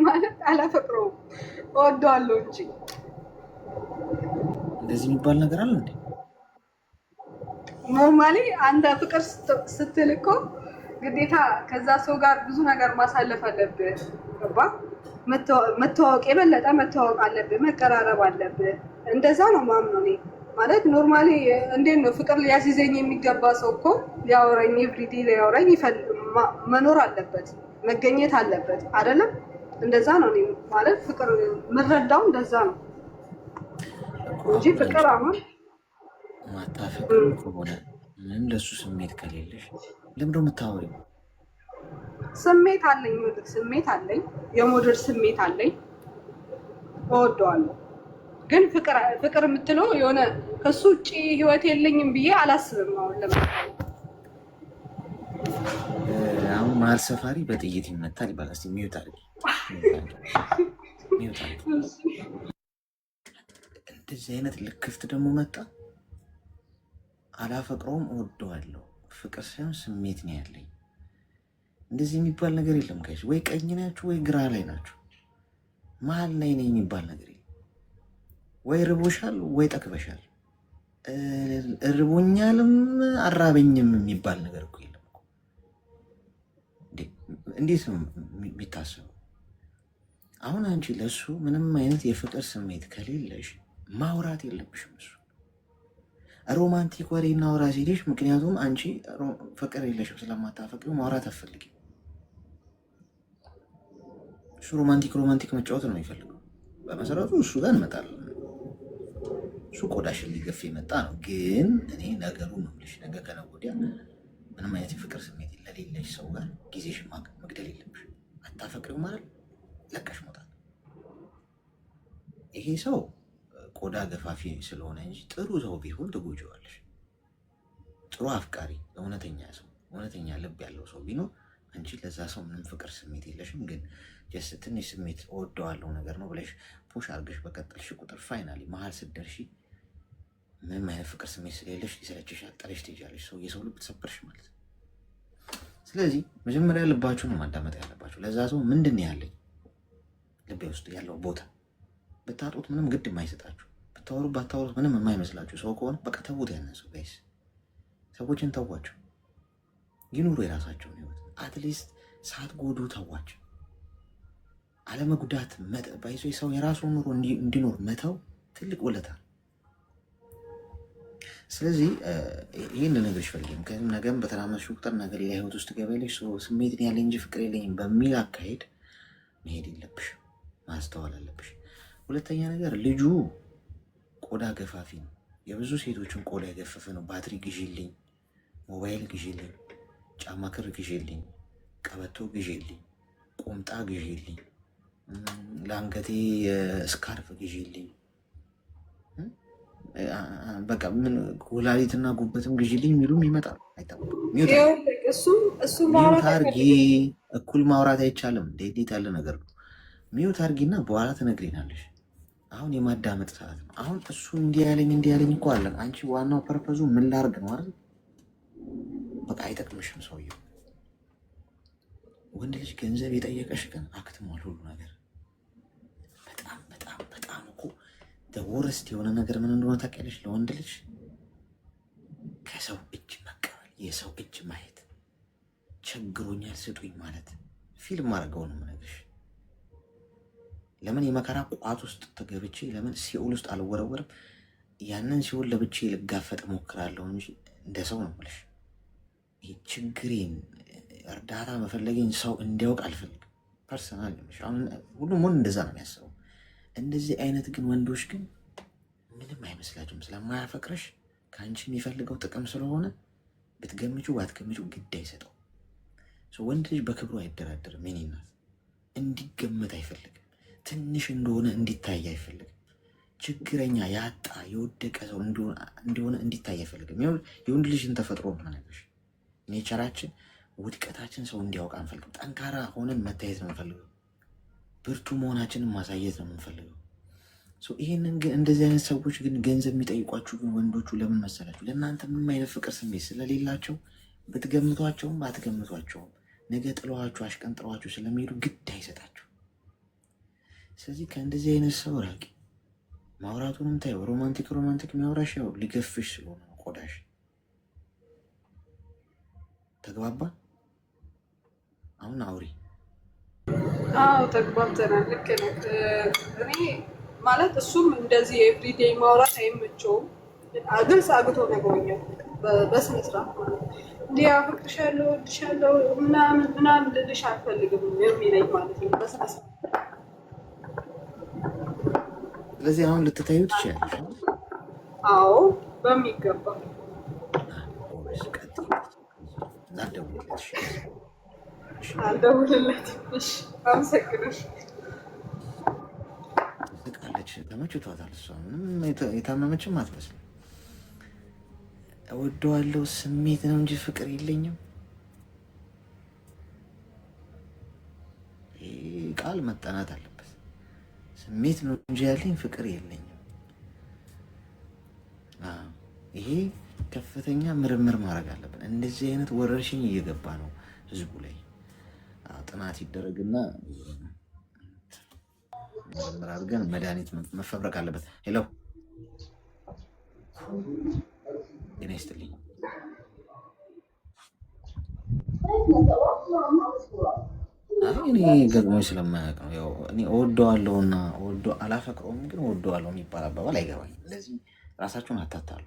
ማለት አላፈቅረውም፣ እወደዋለሁ እንጂ። እንደዚህ የሚባል ነገር አለ እንዴ? ኖርማሊ አንተ ፍቅር ስትል እኮ ግዴታ ከዛ ሰው ጋር ብዙ ነገር ማሳለፍ አለብህ። ገባ? መተዋወቅ የበለጠ መተዋወቅ አለብህ፣ መቀራረብ አለብህ። እንደዛ ነው ማምነው እኔ። ማለት ኖርማሊ እንዴት ነው ፍቅር ሊያስይዘኝ የሚገባ ሰው እኮ ሊያወራኝ ኤቭሪዴ ሊያወራኝ መኖር አለበት፣ መገኘት አለበት አይደለም? እንደዛ ነው እኔ ማለት ፍቅር የምረዳው እንደዛ ነው እንጂ ፍቅር አሁን ማታፈቅር ከሆነ ምንም ለሱ ስሜት ከሌለሽ ለምንድነው የምታወሪው? ስሜት አለኝ፣ ስሜት አለኝ፣ የመውደድ ስሜት አለኝ፣ እወደዋለሁ። ግን ፍቅር የምትለው የሆነ ከሱ ውጭ ህይወት የለኝም ብዬ አላስብም። አሁን መሀል ሰፋሪ በጥይት ይመታል ይባላል። እስኪ ሚዩት አድርጊ። እንደዚህ አይነት ልክፍት ደግሞ መጣ። አላፈቅረውም እወደዋለሁ፣ ፍቅር ሳይሆን ስሜት ነው ያለኝ። እንደዚህ የሚባል ነገር የለም ጋይስ። ወይ ቀኝ ናችሁ ወይ ግራ ላይ ናችሁ። መሀል ላይ ነኝ የሚባል ነገር የለም። ወይ ርቦሻል ወይ ጠግበሻል። እርቦኛልም አራበኝም የሚባል ነገር እኮ የለም። እንዴት ነው የሚታሰበው? አሁን አንቺ ለሱ ምንም አይነት የፍቅር ስሜት ከሌለሽ ማውራት የለብሽም። እሱ ሮማንቲክ ወሬ እናውራ ሲልሽ፣ ምክንያቱም አንቺ ፍቅር የለሽም ስለማታፈቅሪው ማውራት አትፈልጊም። እሱ ሮማንቲክ መጫወት ነው የሚፈልገው። በመሰረቱ እሱ ጋር እንመጣለን። እሱ ቆዳሽን ሊገፍ የመጣ ነው። ግን እኔ ነገሩ ነው የምልሽ፣ ነገ ከነገ ወዲያ ምንም አይነት የፍቅር ስሜት ለሌለሽ ሰው ጋር ጊዜሽን መግደል የለብሽ። አታፈቅሪው ማለት ለቀሽ መውጣት። ይሄ ሰው ቆዳ ገፋፊ ስለሆነ እንጂ ጥሩ ሰው ቢሆን ትጎጂዋለሽ። ጥሩ አፍቃሪ፣ እውነተኛ ሰው፣ እውነተኛ ልብ ያለው ሰው ቢኖር አንቺ ለዛ ሰው ምንም ፍቅር ስሜት የለሽም። ግን ጀስት ትንሽ ስሜት እወደዋለሁ ነገር ነው ብለሽ ፑሽ አድርገሽ በቀጠልሽ ቁጥር ፋይናሊ መሀል ስትደርሺ ምንም አይነት ፍቅር ስሜት ስለሌለሽ ይሰለችሻል፣ ጥለሽ ትሄጃለሽ። ሰው የሰው ልብ ተሰበርሽ ማለት ነው። ስለዚህ መጀመሪያ ልባችሁን ማዳመጥ ያለባችሁ። ለዛ ሰው ምንድን ያለኝ ልቤ ውስጥ ያለው ቦታ ብታጡት ምንም ግድ የማይሰጣችሁ ብታወሩ ባታወሩት ምንም የማይመስላችሁ ሰው ከሆነ በቃ ተዉት። ያንን ሰው ጋይስ፣ ሰዎችን ተዋቸው፣ ይኑሩ የራሳቸውን ህይወት። አትሊስት ሳትጎዱ ተዋቸው። አለመጉዳት ባይዞ ሰው የራሱን ኑሮ እንዲኖር መተው ትልቅ ውለታ። ስለዚህ ይህን ልነግርሽ ፈልጌም ነገም በተራመድሽ ቁጥር ነገር ሌላ ህይወት ውስጥ ገበያለሽ ስሜትን ያለ እንጂ ፍቅር የለኝም በሚል አካሄድ መሄድ የለብሽ፣ ማስተዋል አለብሽ። ሁለተኛ ነገር ልጁ ቆዳ ገፋፊ ነው። የብዙ ሴቶችን ቆዳ የገፈፈ ነው። ባትሪ ግዢልኝ፣ ሞባይል ግዢልኝ፣ ጫማ ክር ግዢልኝ፣ ቀበቶ ግዢልኝ፣ ቁምጣ ግዢልኝ፣ ለአንገቴ ስካርፍ ግዢልኝ፣ በቃ ምን ኩላሊትና ጉበትም ግዢልኝ የሚሉም ይመጣሉ። አይታወቅም። ሚውት አርጊ። እኩል ማውራት አይቻልም። ዴት ያለ ነገር ነው። ሚውት አርጊና በኋላ ትነግሪናለሽ። አሁን የማዳመጥ ሰዓት ነው። አሁን እሱ እንዲህ ያለኝ እኮ አለን። አንቺ ዋናው ፐርፐዙ ምን ላርግ ነው አይደል? በቃ አይጠቅምሽም ሰውየው። ወንድ ልጅ ገንዘብ የጠየቀሽ ግን አክትሟል ሁሉ ነገር። በጣም በጣም በጣም እኮ ወረስት የሆነ ነገር ምን እንደሆነ ታውቂያለሽ? ለወንድ ልጅ ከሰው እጅ መቀበል፣ የሰው እጅ ማየት፣ ቸግሮኛል ስጡኝ ማለት ፊልም አድርገው ነው የምነግርሽ። ለምን የመከራ ቋት ውስጥ ተገብቼ ለምን ሲኦል ውስጥ አልወረወርም? ያንን ሲኦል ለብቼ ልጋፈጥ ሞክራለሁ እንጂ እንደ ሰው ነው የምልሽ። ይህ ችግሬን እርዳታ መፈለገኝ ሰው እንዲያውቅ አልፈልግም። ፐርሰናል ሁሉም ወንድ እንደዛ ነው የሚያስበው። እንደዚህ አይነት ግን ወንዶች ግን ምንም አይመስላችሁም። ስለማያፈቅረሽ ከአንቺ የሚፈልገው ጥቅም ስለሆነ ብትገምቹ ባትገምቹ ግድ አይሰጠው። ወንድ ልጅ በክብሩ አይደራደርም። የኔ እናት እንዲገመት አይፈልግም። ትንሽ እንደሆነ እንዲታይ አይፈልግም። ችግረኛ ያጣ የወደቀ ሰው እንደሆነ እንዲታይ አይፈልግም። የወንድ ልጅን ተፈጥሮ ነው ነገርሽ። ኔቸራችን ውድቀታችን ሰው እንዲያውቅ አንፈልግም። ጠንካራ ሆነን መታየት ነው የምንፈልገው። ብርቱ መሆናችንን ማሳየት ነው የምንፈልገው። ይህንን ግን እንደዚህ አይነት ሰዎች ግን ገንዘብ የሚጠይቋችሁ ግን ወንዶቹ ለምን መሰላችሁ? ለእናንተ ምንም አይነት ፍቅር ስሜት ስለሌላቸው ብትገምቷቸውም ባትገምቷቸውም ነገ ጥለዋችሁ አሽቀንጥረዋችሁ ስለሚሄዱ ግድ አይሰጣችሁ። ስለዚህ ከእንደዚህ አይነት ሰው ራቂ። ማውራቱንም ታየው። ሮማንቲክ የሚያወራሽ ያው ሊገፍሽ ስለሆነ ነው ቆዳሽ። ተግባባ? አሁን አውሪ። አዎ ተግባብተናል። ልክ ነህ። እኔ ማለት እሱም እንደዚህ ኤቭሪዴይ ማውራት አይመቸውም። ግልጽ አግቶ ነግሮኛል በስነ ስርዓት ማለት እንዲህ አፈቅርሻለሁ፣ እወድሻለሁ ምናምን ልልሽ አልፈልግም የሚለኝ ማለት ነው በስነ ስርዓት። ስለዚህ አሁን ልትታዩ ትችላለሽ። አዎ በሚገባ አልደውልለትም። እሺ አመሰግናለሁ። ትስቃለች። ተመችቷታል። እሷ ምንም የታመመችም አትመስልም። እወደዋለሁ ስሜት ነው እንጂ ፍቅር የለኝም። ይህ ቃል መጠናት አለበት። ስሜት ነው እንጂ ያለኝ ፍቅር የለኝም። ይሄ ከፍተኛ ምርምር ማድረግ አለብን። እንደዚህ አይነት ወረርሽኝ እየገባ ነው ህዝቡ ላይ። ጥናት ይደረግና ምርምር አድርገን መድኃኒት መፈብረቅ አለበት። ሄሎ ጤና ይስጥልኝ። እኔ ገጥሞኝ ስለማያውቅ ነው። ያው እኔ እወደዋለሁና አላፈቅረውም፣ ግን እወደዋለሁ የሚባል አባባል አይገባኝም። ስለዚህ ራሳችሁን አታታሉ።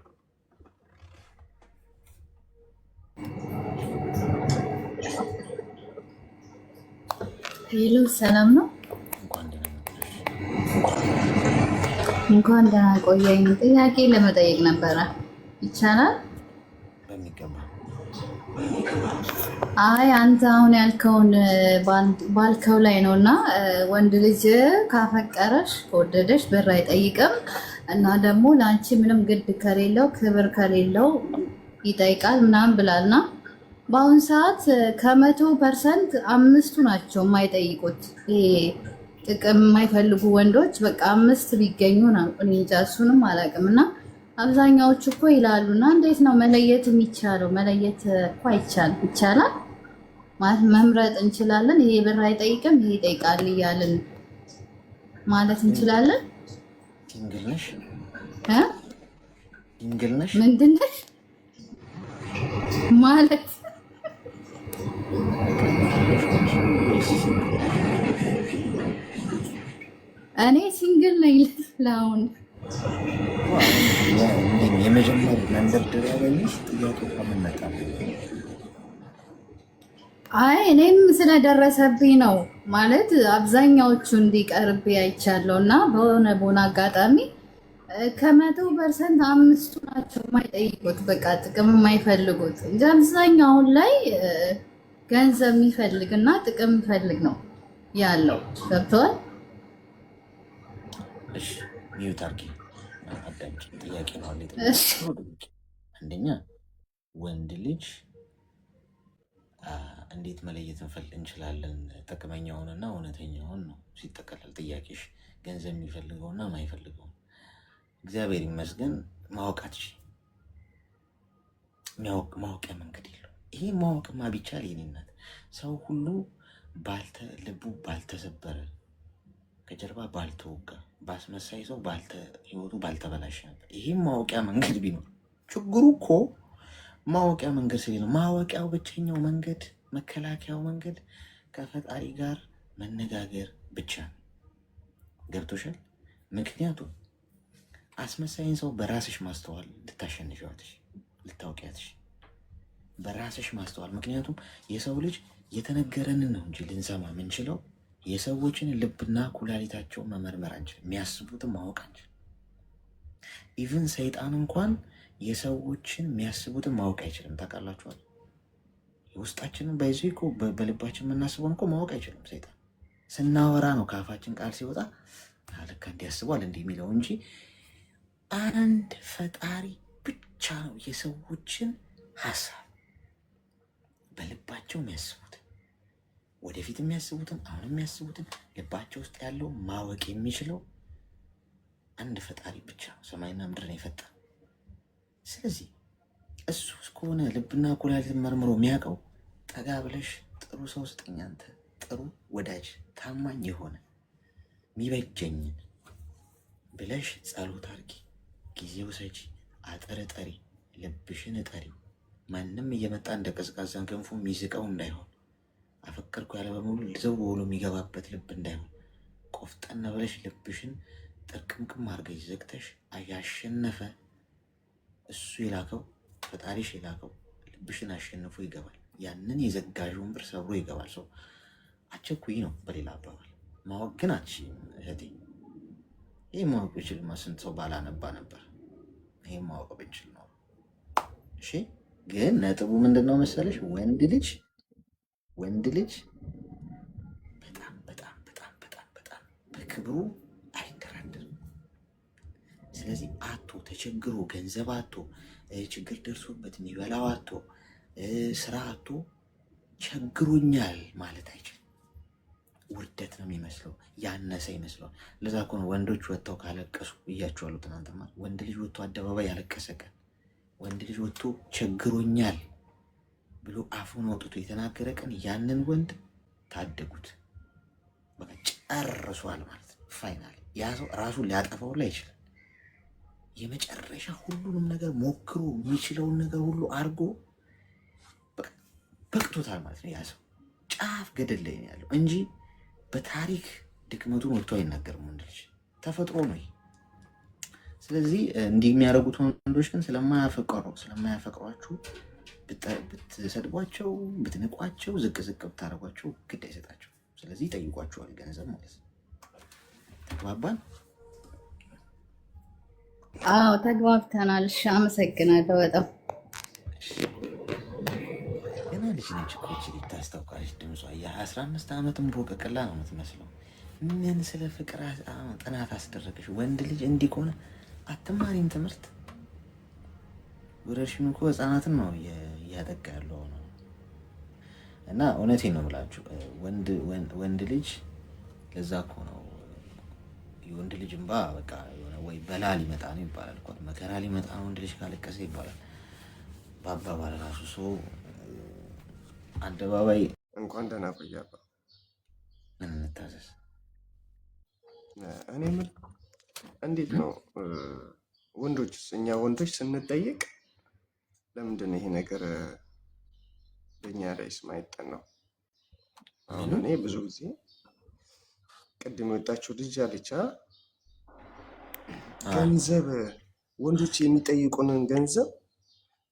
ሄሎ ሰላም ነው። እንኳን ደህና መጣሽ። እንኳን ደህና ቆየኝ። ጥያቄ ለመጠየቅ ነበረ፣ ይቻላል? በሚገባ። አይ አንተ አሁን ያልከውን ባልከው ላይ ነው እና ወንድ ልጅ ካፈቀረሽ ከወደደሽ ብር አይጠይቅም እና ደግሞ ለአንቺ ምንም ግድ ከሌለው ክብር ከሌለው ይጠይቃል ምናምን ብላልና በአሁን ሰዓት ከ100% 5ቱ ናቸው የማይጠይቁት። ይሄ ጥቅም የማይፈልጉ ወንዶች በቃ 5 ቢገኙ ነው እኔ እንጃ፣ እሱንም አላውቅም። እና አብዛኛዎቹ እኮ ይላሉ እና እንዴት ነው መለየት የሚቻለው? መለየት እኮ አይቻልም። ይቻላል ማለት መምረጥ እንችላለን። ይሄ ብር አይጠይቅም ይሄ ይጠይቃል እያልን ማለት እንችላለን። ሲንግል ነሽ? እ ሲንግል ነሽ? ምንድን ነሽ ማለት እኔ ሲንግል ነኝ ለአሁን። የመጀመሪያ መንደርደሪያ ያገኘሽ ጥያቄ ከመመጣ አይ እኔም ስለደረሰብኝ ነው ማለት አብዛኛዎቹ እንዲቀርብ አይቻለሁ እና በሆነ አጋጣሚ ከ100% 5ቱ ናቸው የማይጠይቁት፣ በቃ ጥቅም የማይፈልጉት እንጂ አብዛኛው አሁን ላይ ገንዘብ የሚፈልግ እና ጥቅም የሚፈልግ ነው ያለው። ገብተዋል? እሺ ሚዩት አድርጊ፣ አዳምጪ። ጥያቄ ነው አለ። አንደኛ ወንድ ልጅ እንዴት መለየት እንችላለን? ጥቅመኛውንና እውነተኛውን ነው ሲጠቀለል ጥያቄሽ። ገንዘብ የሚፈልገውና የማይፈልገው እግዚአብሔር ይመስገን ማወቃች ማወቂያ መንገድ የለው። ይሄ ማወቅማ ቢቻል የኔነት ሰው ሁሉ ልቡ ባልተሰበረ ከጀርባ ባልተወጋ ባስመሳይ ሰው ህይወቱ ባልተበላሸ ነበር። ይሄም ማወቂያ መንገድ ቢኖር ችግሩ እኮ ማወቂያ መንገድ ስለሌለ፣ ማወቂያው ብቸኛው መንገድ መከላከያው መንገድ ከፈጣሪ ጋር መነጋገር ብቻ ነው። ገብቶሻል? ምክንያቱም አስመሳይን ሰው በራስሽ ማስተዋል ልታሸንፊዋትሽ ልታውቂያትሽ በራስሽ ማስተዋል። ምክንያቱም የሰው ልጅ የተነገረንን ነው እንጂ ልንሰማ የምንችለው የሰዎችን ልብና ኩላሊታቸውን መመርመር አንችልም። የሚያስቡትን ማወቅ አንችልም። ኢቭን ሰይጣን እንኳን የሰዎችን የሚያስቡትን ማወቅ አይችልም። ታውቃላችኋል? የውስጣችንን በይዞ እኮ በልባችን የምናስበውን እኮ ማወቅ አይችልም ሰይጣን። ስናወራ ነው ከአፋችን ቃል ሲወጣ ልካ እንዲያስቧል እንዲህ የሚለው እንጂ አንድ ፈጣሪ ብቻ ነው የሰዎችን ሀሳብ በልባቸው የሚያስቡትን ወደፊት የሚያስቡትን አሁን የሚያስቡትን ልባቸው ውስጥ ያለው ማወቅ የሚችለው አንድ ፈጣሪ ብቻ ነው፣ ሰማይና ምድርን የፈጠረ። ስለዚህ እሱ እስከሆነ ልብና ኩላሊትን መርምሮ የሚያውቀው ጠጋ ብለሽ ጥሩ ሰው ስጠኝ፣ አንተ ጥሩ ወዳጅ ታማኝ የሆነ የሚበጀኝን ብለሽ ጸሎት አድርጊ፣ ጊዜው ሰጪ፣ አጥር ጠሪ፣ ልብሽን ጠሪው። ማንም እየመጣ እንደ ቀዝቃዛን ገንፎ የሚዝቀው እንዳይሆን፣ አፈቀርኩ ያለ በሙሉ ዘው ብሎ የሚገባበት ልብ እንዳይሆን፣ ቆፍጠን ብለሽ ልብሽን ጥርቅምቅም አድርገሽ ዘግተሽ ያሸነፈ እሱ የላከው ፈጣሪሽ የላከው ልብሽን አሸንፎ ይገባል። ያንን የዘጋዥውን ብር ሰብሮ ይገባል። ሰው አቸኩይ ነው በሌላ አባባል። ማወቅ ግን አትችይም እህቴ። ይህ ማወቅ ብችልማ ስንት ሰው ባላነባ ነበር። ይህም ማወቅ ብችል ነው። እሺ ግን ነጥቡ ምንድን ነው መሰለሽ? ወንድ ልጅ በጣም በጣም በጣም በጣም በጣም በክብሩ አይደራደርም። ስለዚህ ተቸግሮ ገንዘብ አቶ ችግር ደርሶበት የሚበላው አቶ ስራ አቶ ቸግሮኛል ማለት አይችልም። ውርደት ነው የሚመስለው፣ ያነሰ ይመስለዋል። ለዛ እኮ ነው ወንዶች ወጥተው ካለቀሱ ብያቸዋለሁ ትናንትማ። ወንድ ልጅ ወጥቶ አደባባይ ያለቀሰ ቀን፣ ወንድ ልጅ ወጥቶ ቸግሮኛል ብሎ አፉን አውጥቶ የተናገረ ቀን ያንን ወንድ ታደጉት። በቃ ጨርሷል ማለት ነው። ፋይናል ያ ሰው ራሱን ሊያጠፋው ላይ አይችልም። የመጨረሻ ሁሉንም ነገር ሞክሮ የሚችለውን ነገር ሁሉ አድርጎ በቅቶታል ማለት ነው። ያ ሰው ጫፍ ገደል ላይ ነው ያለው እንጂ በታሪክ ድክመቱን ወጥቶ አይናገርም። ወንድ ልጅ ተፈጥሮ ነው። ስለዚህ እንዲህ የሚያደርጉት ወንዶች ግን ስለማያፈቅሯችሁ ብትሰድቧቸው፣ ብትንቋቸው፣ ዝቅ ዝቅ ብታደርጓቸው ግድ አይሰጣቸው። ስለዚህ ይጠይቋቸዋል ገንዘብ ማለት ነው። ተግባባን? አዎ ተግባብተናል። እሺ አመሰግናለሁ በጣም ገና ልጅ ነች እኮ ይቺ ልጅ ታስታውቃለች። ድምጿ የ15 ዓመትም ቦቀቅላ ነው የምትመስለው። ምን ስለ ፍቅር ጥናት አስደረገች? ወንድ ልጅ እንዲህ ከሆነ አትማሪም ትምህርት? ወረርሽኙ እኮ ህፃናትን ነው እያጠቃ ያለው ነው። እና እውነቴን ነው የምላችሁ ወንድ ልጅ ለዛ እኮ ነው የወንድ ልጅ እንባ በቃ ወይ በላ ሊመጣ ነው ይባላል እኮ መከራ ሊመጣ ነው ወንድ ልጅ ካለቀሰ ይባላል በአባባል ራሱ። ሰው አደባባይ እንኳን ደህና ቆያለሁ። ምን እንታዘዝ? እኔ ምን እንዴት ነው ወንዶችስ? እኛ ወንዶች ስንጠይቅ ለምንድን ነው ይሄ ነገር በእኛ ላይስ ማይጠናው? አሁን እኔ ብዙ ጊዜ ቅድም የወጣችው ልጅ አለች ገንዘብ ወንዶች የሚጠይቁንን ገንዘብ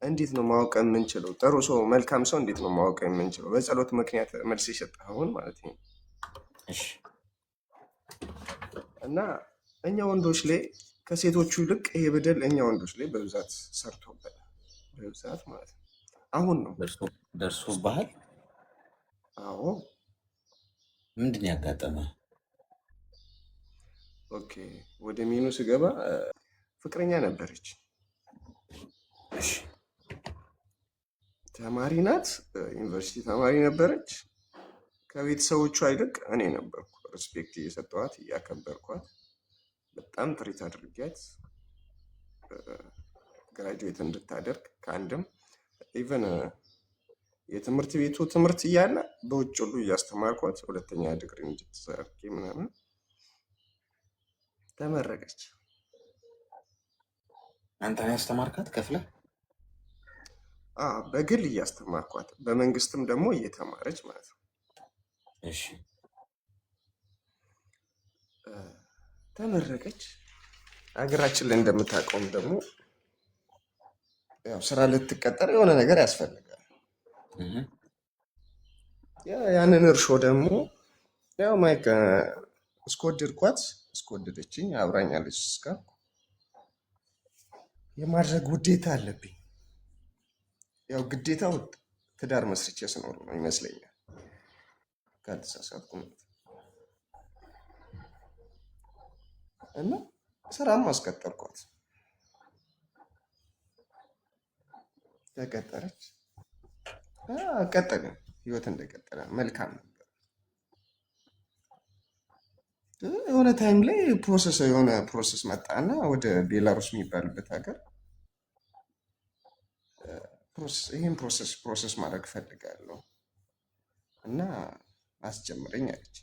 እንዴት ነው ማወቅ የምንችለው? ጥሩ ሰው መልካም ሰው እንዴት ነው ማወቅ የምንችለው? በጸሎት ምክንያት መልስ የሰጠኸውን ማለት ነው። እና እኛ ወንዶች ላይ ከሴቶቹ ይልቅ ይሄ በደል እኛ ወንዶች ላይ በብዛት ሰርቶበታል። በብዛት ማለት ነው። አሁን ነው ደርሶ ባህል። አዎ ምንድን ያጋጠመ? ኦኬ ወደ ሜኑ ስገባ ፍቅረኛ ነበረች። እሺ ተማሪ ናት፣ ዩኒቨርሲቲ ተማሪ ነበረች። ከቤተሰቦቿ ይልቅ እኔ ነበርኩ ሪስፔክት እየሰጠኋት እያከበርኳት በጣም ትሪት አድርጊያት ግራጁዌት እንድታደርግ ከአንድም ኢቨን የትምህርት ቤቱ ትምህርት እያለ በውጭ ሁሉ እያስተማርኳት ሁለተኛ ዲግሪ እንድትሰርቂ ምናምን ተመረቀች። አንተ ያስተማርካት ከፍለህ? በግል እያስተማርኳት በመንግስትም ደግሞ እየተማረች ማለት ነው። እሺ ተመረቀች። ሀገራችን ላይ እንደምታውቀውም ደግሞ ያው ስራ ልትቀጠር የሆነ ነገር ያስፈልጋል። ያንን እርሾ ደግሞ ያው ማይክ እስከወደድኳት እስከወደደችኝ አብራኛለች እስካልኩ የማድረግ ውዴታ አለብኝ። ያው ግዴታው ትዳር መስርቼ ስኖር ነው ይመስለኛል ካልተሳሳትኩ። እና ስራም አስቀጠርኳት። ተቀጠረች። ቀጠልን። ህይወት እንደቀጠለ መልካም ነበር። የሆነ ታይም ላይ የሆነ ፕሮሰስ መጣና ወደ ቤላሩስ የሚባልበት ሀገር ይህን ፕሮሰስ ማድረግ ፈልጋለሁ እና አስጀምረኝ አለች።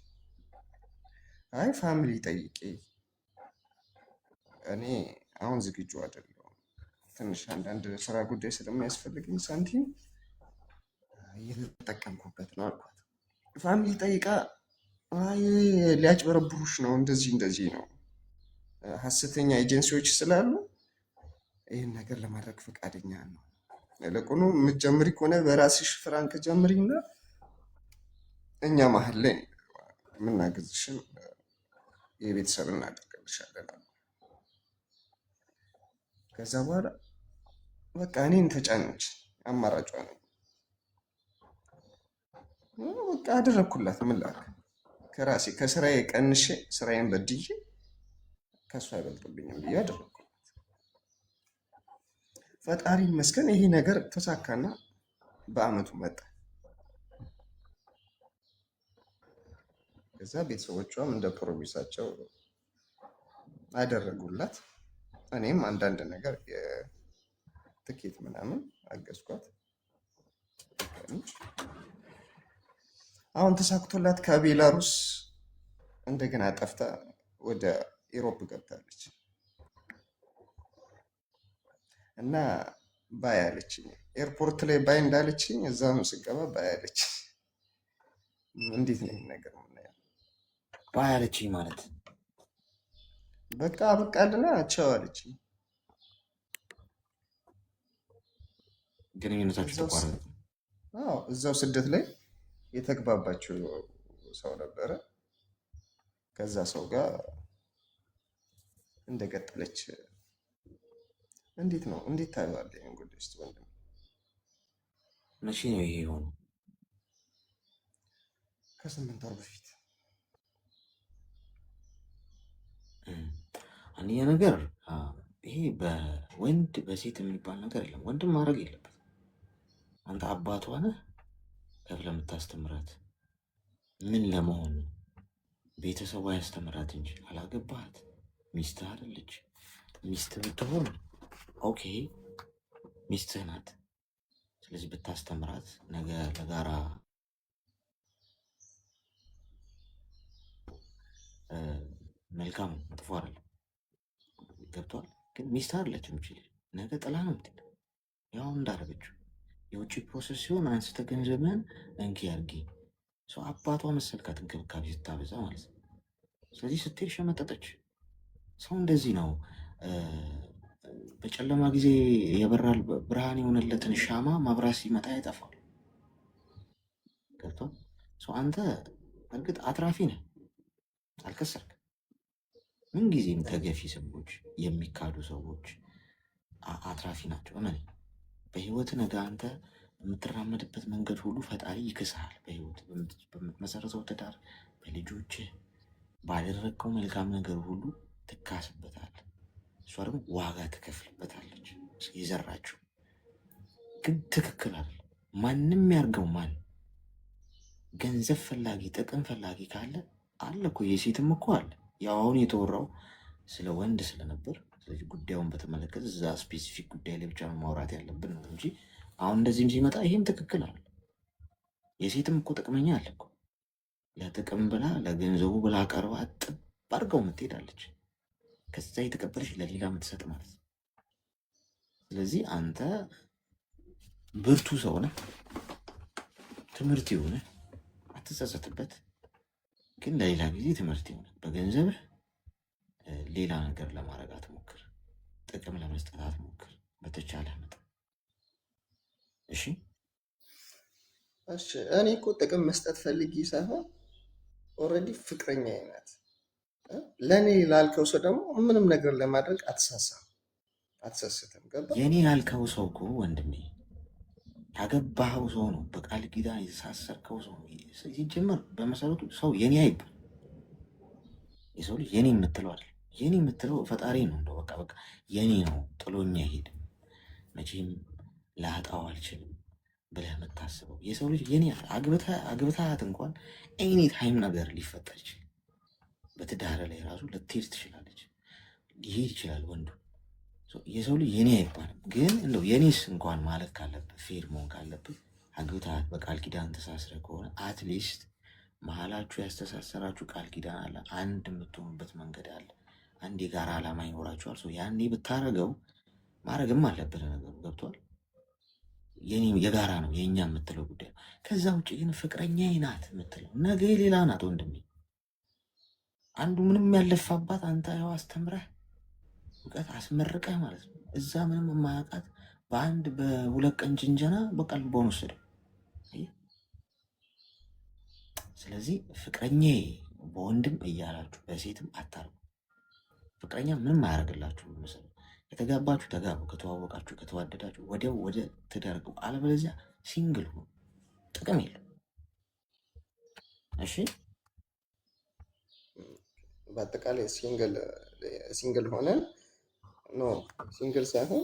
አይ ፋሚሊ ጠይቄ እኔ አሁን ዝግጁ አይደለሁም፣ ትንሽ አንዳንድ ስራ ጉዳይ ስለሚያስፈልግኝ ሳንቲም እየተጠቀምኩበት ነው አልኳት። ፋሚሊ ጠይቃ አይ ሊያጭበረብሩሽ ነው እንደዚህ ነው፣ ሀሰተኛ ኤጀንሲዎች ስላሉ ይህን ነገር ለማድረግ ፈቃደኛ ነው። ለቁኑ የምትጀምሪ ከሆነ በራስሽ ፍራንክ ጀምሪና እኛ መሀል ላይ የምናግዝሽን የቤተሰብ እናደርግልሻለን። ከዛ በኋላ በቃ እኔን ተጫነች። አማራጯ ነው በቃ አደረግኩላት። ምን ላድርግ? ከራሴ ከስራዬ ቀንሼ ስራዬን በድዬ ከእሱ አይበልጥብኝም ብዬ አደረግኩላት። ፈጣሪ ይመስገን ይሄ ነገር ተሳካና በአመቱ መጣ። ከዛ ቤተሰቦቿም እንደ ፕሮሚሳቸው አደረጉላት። እኔም አንዳንድ ነገር የትኬት ምናምን አገዝኳት። አሁን ተሳክቶላት ከቤላሩስ እንደገና ጠፍታ ወደ ኢሮፕ ገብታለች እና ባይ አለችኝ። ኤርፖርት ላይ ባይ እንዳለችኝ እዛም ስገባ ባይ አለችኝ። እንዴት ነው ይሄን ነገር የምናየው? ባይ አለችኝ ማለት በቃ በቃልና ቻው አለችኝ። ግንኙነታችሁ ተቋረጠ? አዎ እዛው ስደት ላይ የተግባባችው ሰው ነበረ። ከዛ ሰው ጋር እንደቀጠለች እንዴት ነው? እንዴት ታየዋለህ ይሄን ጉዳይ እስቲ ወንድም? መቼ ነው ይሄ የሆነው? ከ8 ወር በፊት። አንደኛ ነገር ይሄ በወንድ በሴት የሚባል ነገር የለም። ወንድም ማድረግ የለበት። አንተ አባቷ ነህ ከፍለህ የምታስተምራት ምን ለመሆን ነው? ቤተሰቧ ያስተምራት እንጂ አላገባሃት። ሚስትህ አይደለች። ሚስትህ ብትሆን ኦኬ ሚስትህ ናት። ስለዚህ ብታስተምራት ነገ ለጋራ መልካም መጥፎ አይደለም። ገብቷል። ግን ሚስት አይደለች የምችል ነገ ጥላ ነው የምትሄደው። ያው እንዳደረገችው የውጭ ፕሮሰስ ሲሆን አንስተ ገንዘብህን እንኪ አድርጊ ሰው አባቷ መሰልካት እንክብካቤ ስታበዛ ማለት ነው። ስለዚህ ስትሄድ ሸመጠጠች። ሰው እንደዚህ ነው። በጨለማ ጊዜ የበራል ብርሃን የሆነለትን ሻማ ማብራት ሲመጣ ያጠፋል። ገብቷል። ሰው አንተ እርግጥ አትራፊ ነህ፣ አልከሰርክ። ምንጊዜም ተገፊ ሰዎች፣ የሚካዱ ሰዎች አትራፊ ናቸው። እመን በህይወት ነገ አንተ በምትራመድበት መንገድ ሁሉ ፈጣሪ ይክስሃል። በህይወት በምትመሰረተው ትዳር፣ በልጆችህ፣ ባደረግከው መልካም ነገር ሁሉ ትካስበታል። እሷ ደግሞ ዋጋ ትከፍልበታለች። የዘራችው ግን ትክክል አለ። ማንም ያርገው ማን ገንዘብ ፈላጊ ጥቅም ፈላጊ ካለ አለ እኮ የሴትም እኮ አለ። ያው አሁን የተወራው ስለ ወንድ ስለነበር ስለዚህ ጉዳዩን በተመለከተ እዛ ስፔሲፊክ ጉዳይ ላይ ብቻ ነው ማውራት ያለብን ነው እንጂ አሁን እንደዚህም ሲመጣ ይሄም ትክክል አለ። የሴትም እኮ ጥቅመኛ አለ እኮ ለጥቅም ብላ ለገንዘቡ ብላ ቀርባ ጥብ አድርገው የምትሄዳለች። ከዛ የተቀበለች ለሌላ የምትሰጥ ማለት ነው። ስለዚህ አንተ ብርቱ ሰው ነህ፣ ትምህርት ይሁንህ፣ አትጸጸትበት። ግን ለሌላ ጊዜ ትምህርት ይሁንህ። በገንዘብህ ሌላ ነገር ለማድረግ አትሞክር፣ ጥቅም ለመስጠት አትሞክር በተቻለህ መጠን። እሺ እሺ። እኔ እኮ ጥቅም መስጠት ፈልጊ ሳይሆን ኦልሬዲ ፍቅረኛ ናት። ለእኔ ላልከው ሰው ደግሞ ምንም ነገር ለማድረግ አትሰስትም። ገባ? የኔ ያልከው ሰው እኮ ወንድሜ ያገባኸው ሰው ነው። በቃል ኪዳን የተሳሰርከው ሰው ነው። ሲጀመር በመሰረቱ ሰው የኔ አይባል። የሰው ልጅ የኔ የምትለው አይደል። የኔ የምትለው ፈጣሪ ነው። እንደው በቃ የኔ ነው ጥሎኛ አይሄድም፣ መቼም ላጣው አልችልም ብለህ የምታስበው የሰው ልጅ የኔ አግብታት እንኳን ኤኒ ታይም ነገር ሊፈጠር ይችላል። በትዳር ላይ ራሱ ልትሄድ ትችላለች፣ ሊሄድ ይችላል ወንዱ። የሰው ልጅ የኔ አይባልም። ግን እንደው የኔስ እንኳን ማለት ካለብህ ፌር መሆን ካለብህ አግብታት በቃል ኪዳን ተሳስረ ከሆነ አትሊስት መሀላችሁ ያስተሳሰራችሁ ቃል ኪዳን አለ፣ አንድ የምትሆኑበት መንገድ አለ፣ አንድ የጋራ ዓላማ ይኖራችኋል። ያኔ ብታረገው ማድረግም አለብህ ነገሩ ገብቷል። የኔ የጋራ ነው የእኛ የምትለው ጉዳይ ነው። ከዛ ውጭ ግን ፍቅረኛ ናት የምትለው ነገ ሌላ ናት ወንድሜ። አንዱ ምንም ያለፋባት አንተ ያው አስተምረህ እውቀት አስመርቀህ ማለት ነው። እዛ ምንም የማያውቃት በአንድ በሁለት ቀን ጅንጀና በቃ ልቦን ወሰደው። ስለዚህ ፍቅረኛ በወንድም እያላችሁ በሴትም አታርጉ። ፍቅረኛ ምንም አያደርግላችሁ መሰለኝ። ከተጋባችሁ ተጋቡ፣ ከተዋወቃችሁ ከተዋደዳችሁ ወዲያው ወደ ትዳር ግቡ። አለበለዚያ ሲንግል ሁኑ፣ ጥቅም የለው። እሺ በአጠቃላይ ሲንግል ሆነን ኖ ሲንግል ሳይሆን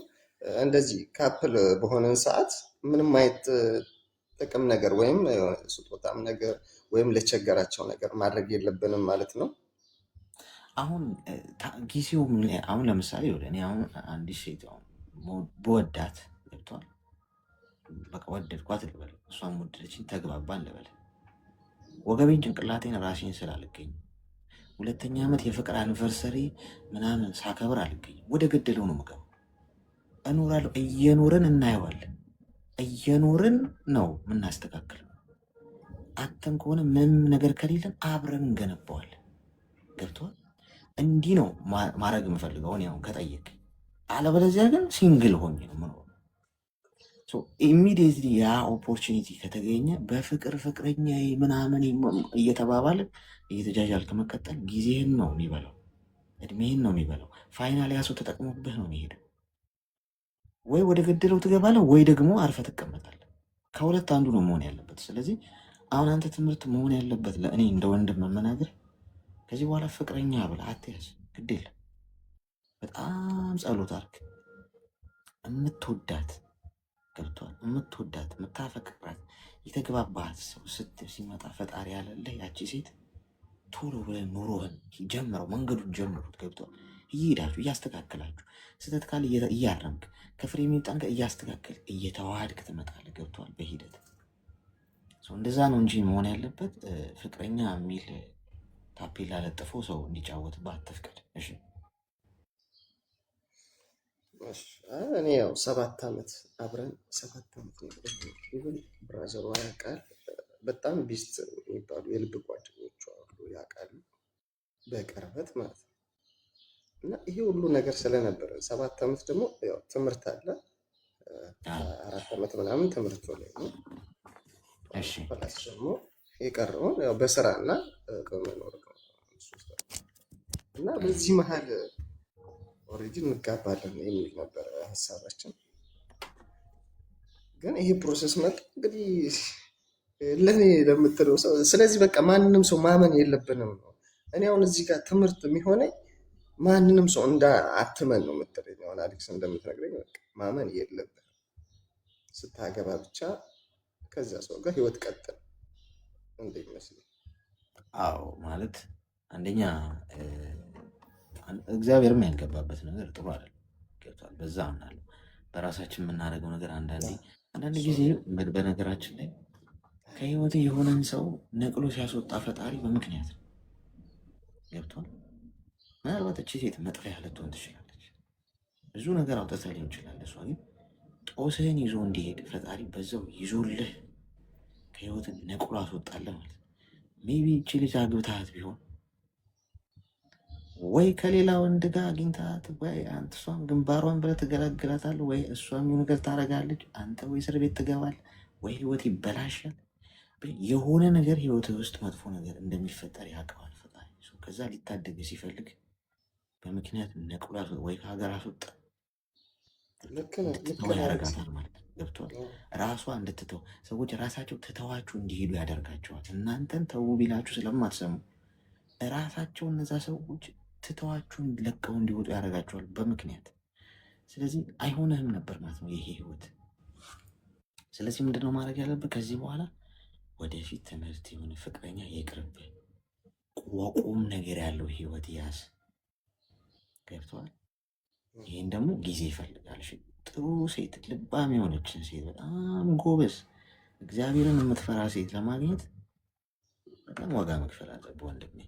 እንደዚህ ካፕል በሆነን ሰዓት ምንም አይነት ጥቅም ነገር ወይም ስጦታም ነገር ወይም ለቸገራቸው ነገር ማድረግ የለብንም ማለት ነው። አሁን ጊዜው አሁን ለምሳሌ ወደ እኔ አሁን አንዲት ሴት በወዳት ገብቷል። በቃ ወደድኳት ልበል፣ እሷም ወደደችኝ፣ ተግባባን ልበል። ወገቤን ጭንቅላቴን ራሴን ስላልገኝ 2ኛ ዓመት የፍቅር አኒቨርሰሪ ምናምን ሳከብር አልገኝም። ወደ ገደለው ነው የምገባው። እኖራለሁ። እየኖርን እናየዋለን። እየኖርን ነው የምናስተካክለው። አተም ከሆነ ምንም ነገር ከሌለን አብረን እንገነባዋለን። ገብቶሃል? እንዲህ ነው ማድረግ የምፈልገው እኔ አሁን ከጠየቅ። አለበለዚያ ግን ሲንግል ሆኜ ነው የምኖረው። ኢሚዲየትሊ ያ ኦፖርቹኒቲ ከተገኘ በፍቅር ፍቅረኛ ምናምን እየተባባልን እየተጃጃል ከመቀጠል ጊዜህን ነው የሚበላው። እድሜህን ነው የሚበላው። ፋይናል ያሰው ተጠቅሞብህ ነው የሚሄደው። ወይ ወደ ገደለው ትገባለህ፣ ወይ ደግሞ አርፈ ትቀመጣለህ። ከሁለት አንዱ ነው መሆን ያለበት። ስለዚህ አሁን አንተ ትምህርት መሆን ያለበት ለእኔ እንደ ወንድም መመናገር፣ ከዚህ በኋላ ፍቅረኛ ብለህ አትያዝ፣ ግድ የለም። በጣም ጸሎት አድርግ። የምትወዳት ገብቷል፣ የምትወዳት የምታፈቅራት የተግባባት ሰው ሲመጣ ፈጣሪ ያለልህ ያቺ ሴት ቶሎ ብለህ ኑሮህን ጀምረው፣ መንገዱን ጀምሩት። ገብቷል። እየሄዳችሁ እያስተካከላችሁ፣ ስህተት ካለ እያረምክ፣ ከፍሬ የሚወጣን እያስተካከል እየተዋሃድክ ትመጣለህ። ገብቷል። በሂደት እንደዛ ነው እንጂ መሆን ያለበት ፍቅረኛ የሚል ታፔላ ለጥፎ ሰው እንዲጫወትብህ አትፍቀድ። እሺ እኔ ያው 7 ዓመት አብረን 7 ዓመት ነው። ብራዘሯ ያውቃል። በጣም ቢስት የሚባሉ የልብ ጓደኞቿ ሁሉ ያውቃሉ፣ በቅርበት ማለት ነው። እና ይሄ ሁሉ ነገር ስለነበረ 7 ዓመት ደግሞ ያው ትምህርት አለ። 4 ዓመት ምናምን ትምህርቱ ላይ ነው። ፕላስ ደግሞ የቀረውን ያው በስራ እና በመኖር ነው። እና በዚህ መሀል ኦልሬዲ እንጋባለን የሚል ነበረ ሀሳባችን። ግን ይሄ ፕሮሰስ መጣ እንግዲህ ለኔ ለምትለው ሰው። ስለዚህ በቃ ማንንም ሰው ማመን የለብንም ነው። እኔ አሁን እዚህ ጋር ትምህርት የሚሆነኝ ማንንም ሰው አትመን ነው የምትለኝ። አሁን አሌክስ እንደምትነግረኝ በቃ ማመን የለብንም። ስታገባ ብቻ ከዚያ ሰው ጋር ህይወት ቀጥል እንደ ይመስለኝ። አዎ ማለት አንደኛ እግዚአብሔርም ያልገባበት ነገር ጥሩ አይደለም። ገብቷል። በዛ አምናለሁ። በራሳችን የምናደርገው ነገር አንዳንድ ጊዜ በነገራችን ላይ ከህይወት የሆነን ሰው ነቅሎ ሲያስወጣ ፈጣሪ በምክንያት ነው። ገብቷል። ምናልባት እቺ ሴት መጥፊያ ልትሆን ትችላለች። ብዙ ነገር አውጥተህ ሊሆን ይችላል። እሷ ግን ጦስህን ይዞ እንዲሄድ ፈጣሪ በዛው ይዞልህ ከህይወት ነቅሎ አስወጣለህ ማለት ነው። ሜቢ እቺ ልጅ አግብታት ቢሆን ወይ ከሌላ ወንድ ጋር አግኝታት፣ ወይ አንተ እሷን ግንባሯን ብለህ ትገላግላታለህ፣ ወይ እሷም የሆነ ነገር ታደርጋለች። አንተ ወይ እስር ቤት ትገባለህ፣ ወይ ህይወት ይበላሻል። የሆነ ነገር ህይወት ውስጥ መጥፎ ነገር እንደሚፈጠር ያውቀዋል ፈጣሪ። ከዛ ሊታደግ ሲፈልግ በምክንያት ነቅሏት ወይ ከሀገር አስወጣ እንድትተው ያደርጋታል ማለት ነው። ገብቷል። ራሷ እንድትተው ሰዎች ራሳቸው ትተዋችሁ እንዲሄዱ ያደርጋቸዋል። እናንተን ተው ቢላችሁ ስለማትሰሙ ራሳቸው እነዛ ሰዎች ትተዋችሁን ለቀው እንዲወጡ ያደርጋቸዋል በምክንያት። ስለዚህ አይሆንህም ነበር ማለት ነው ይሄ ህይወት። ስለዚህ ምንድነው ማድረግ ያለብህ? ከዚህ በኋላ ወደፊት ትምህርት የሆነ ፍቅረኛ የቅርብህ ቁም ነገር ያለው ህይወት ያዝ። ገብተዋል። ይህን ደግሞ ጊዜ ይፈልጋል። ጥሩ ሴት፣ ልባም የሆነችን ሴት፣ በጣም ጎበዝ፣ እግዚአብሔርን የምትፈራ ሴት ለማግኘት በጣም ዋጋ መክፈል አለብህ ወንድሜ።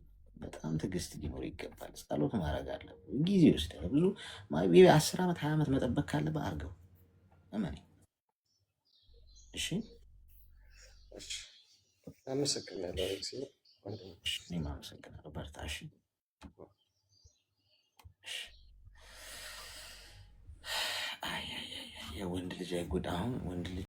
በጣም ትዕግስት ሊኖር ይገባል። ጸሎት ማድረግ አለብህ። ጊዜ ይወስዳል። ብዙ 10 ዓመት 20 ዓመት መጠበቅ ካለብህ አድርገው። እመኔ። እሺ፣ አመሰግናለሁ። እኔም አመሰግናለሁ። በርታ። እሺ። የወንድ ልጅ አይጎዳ። አሁን ወንድ ልጅ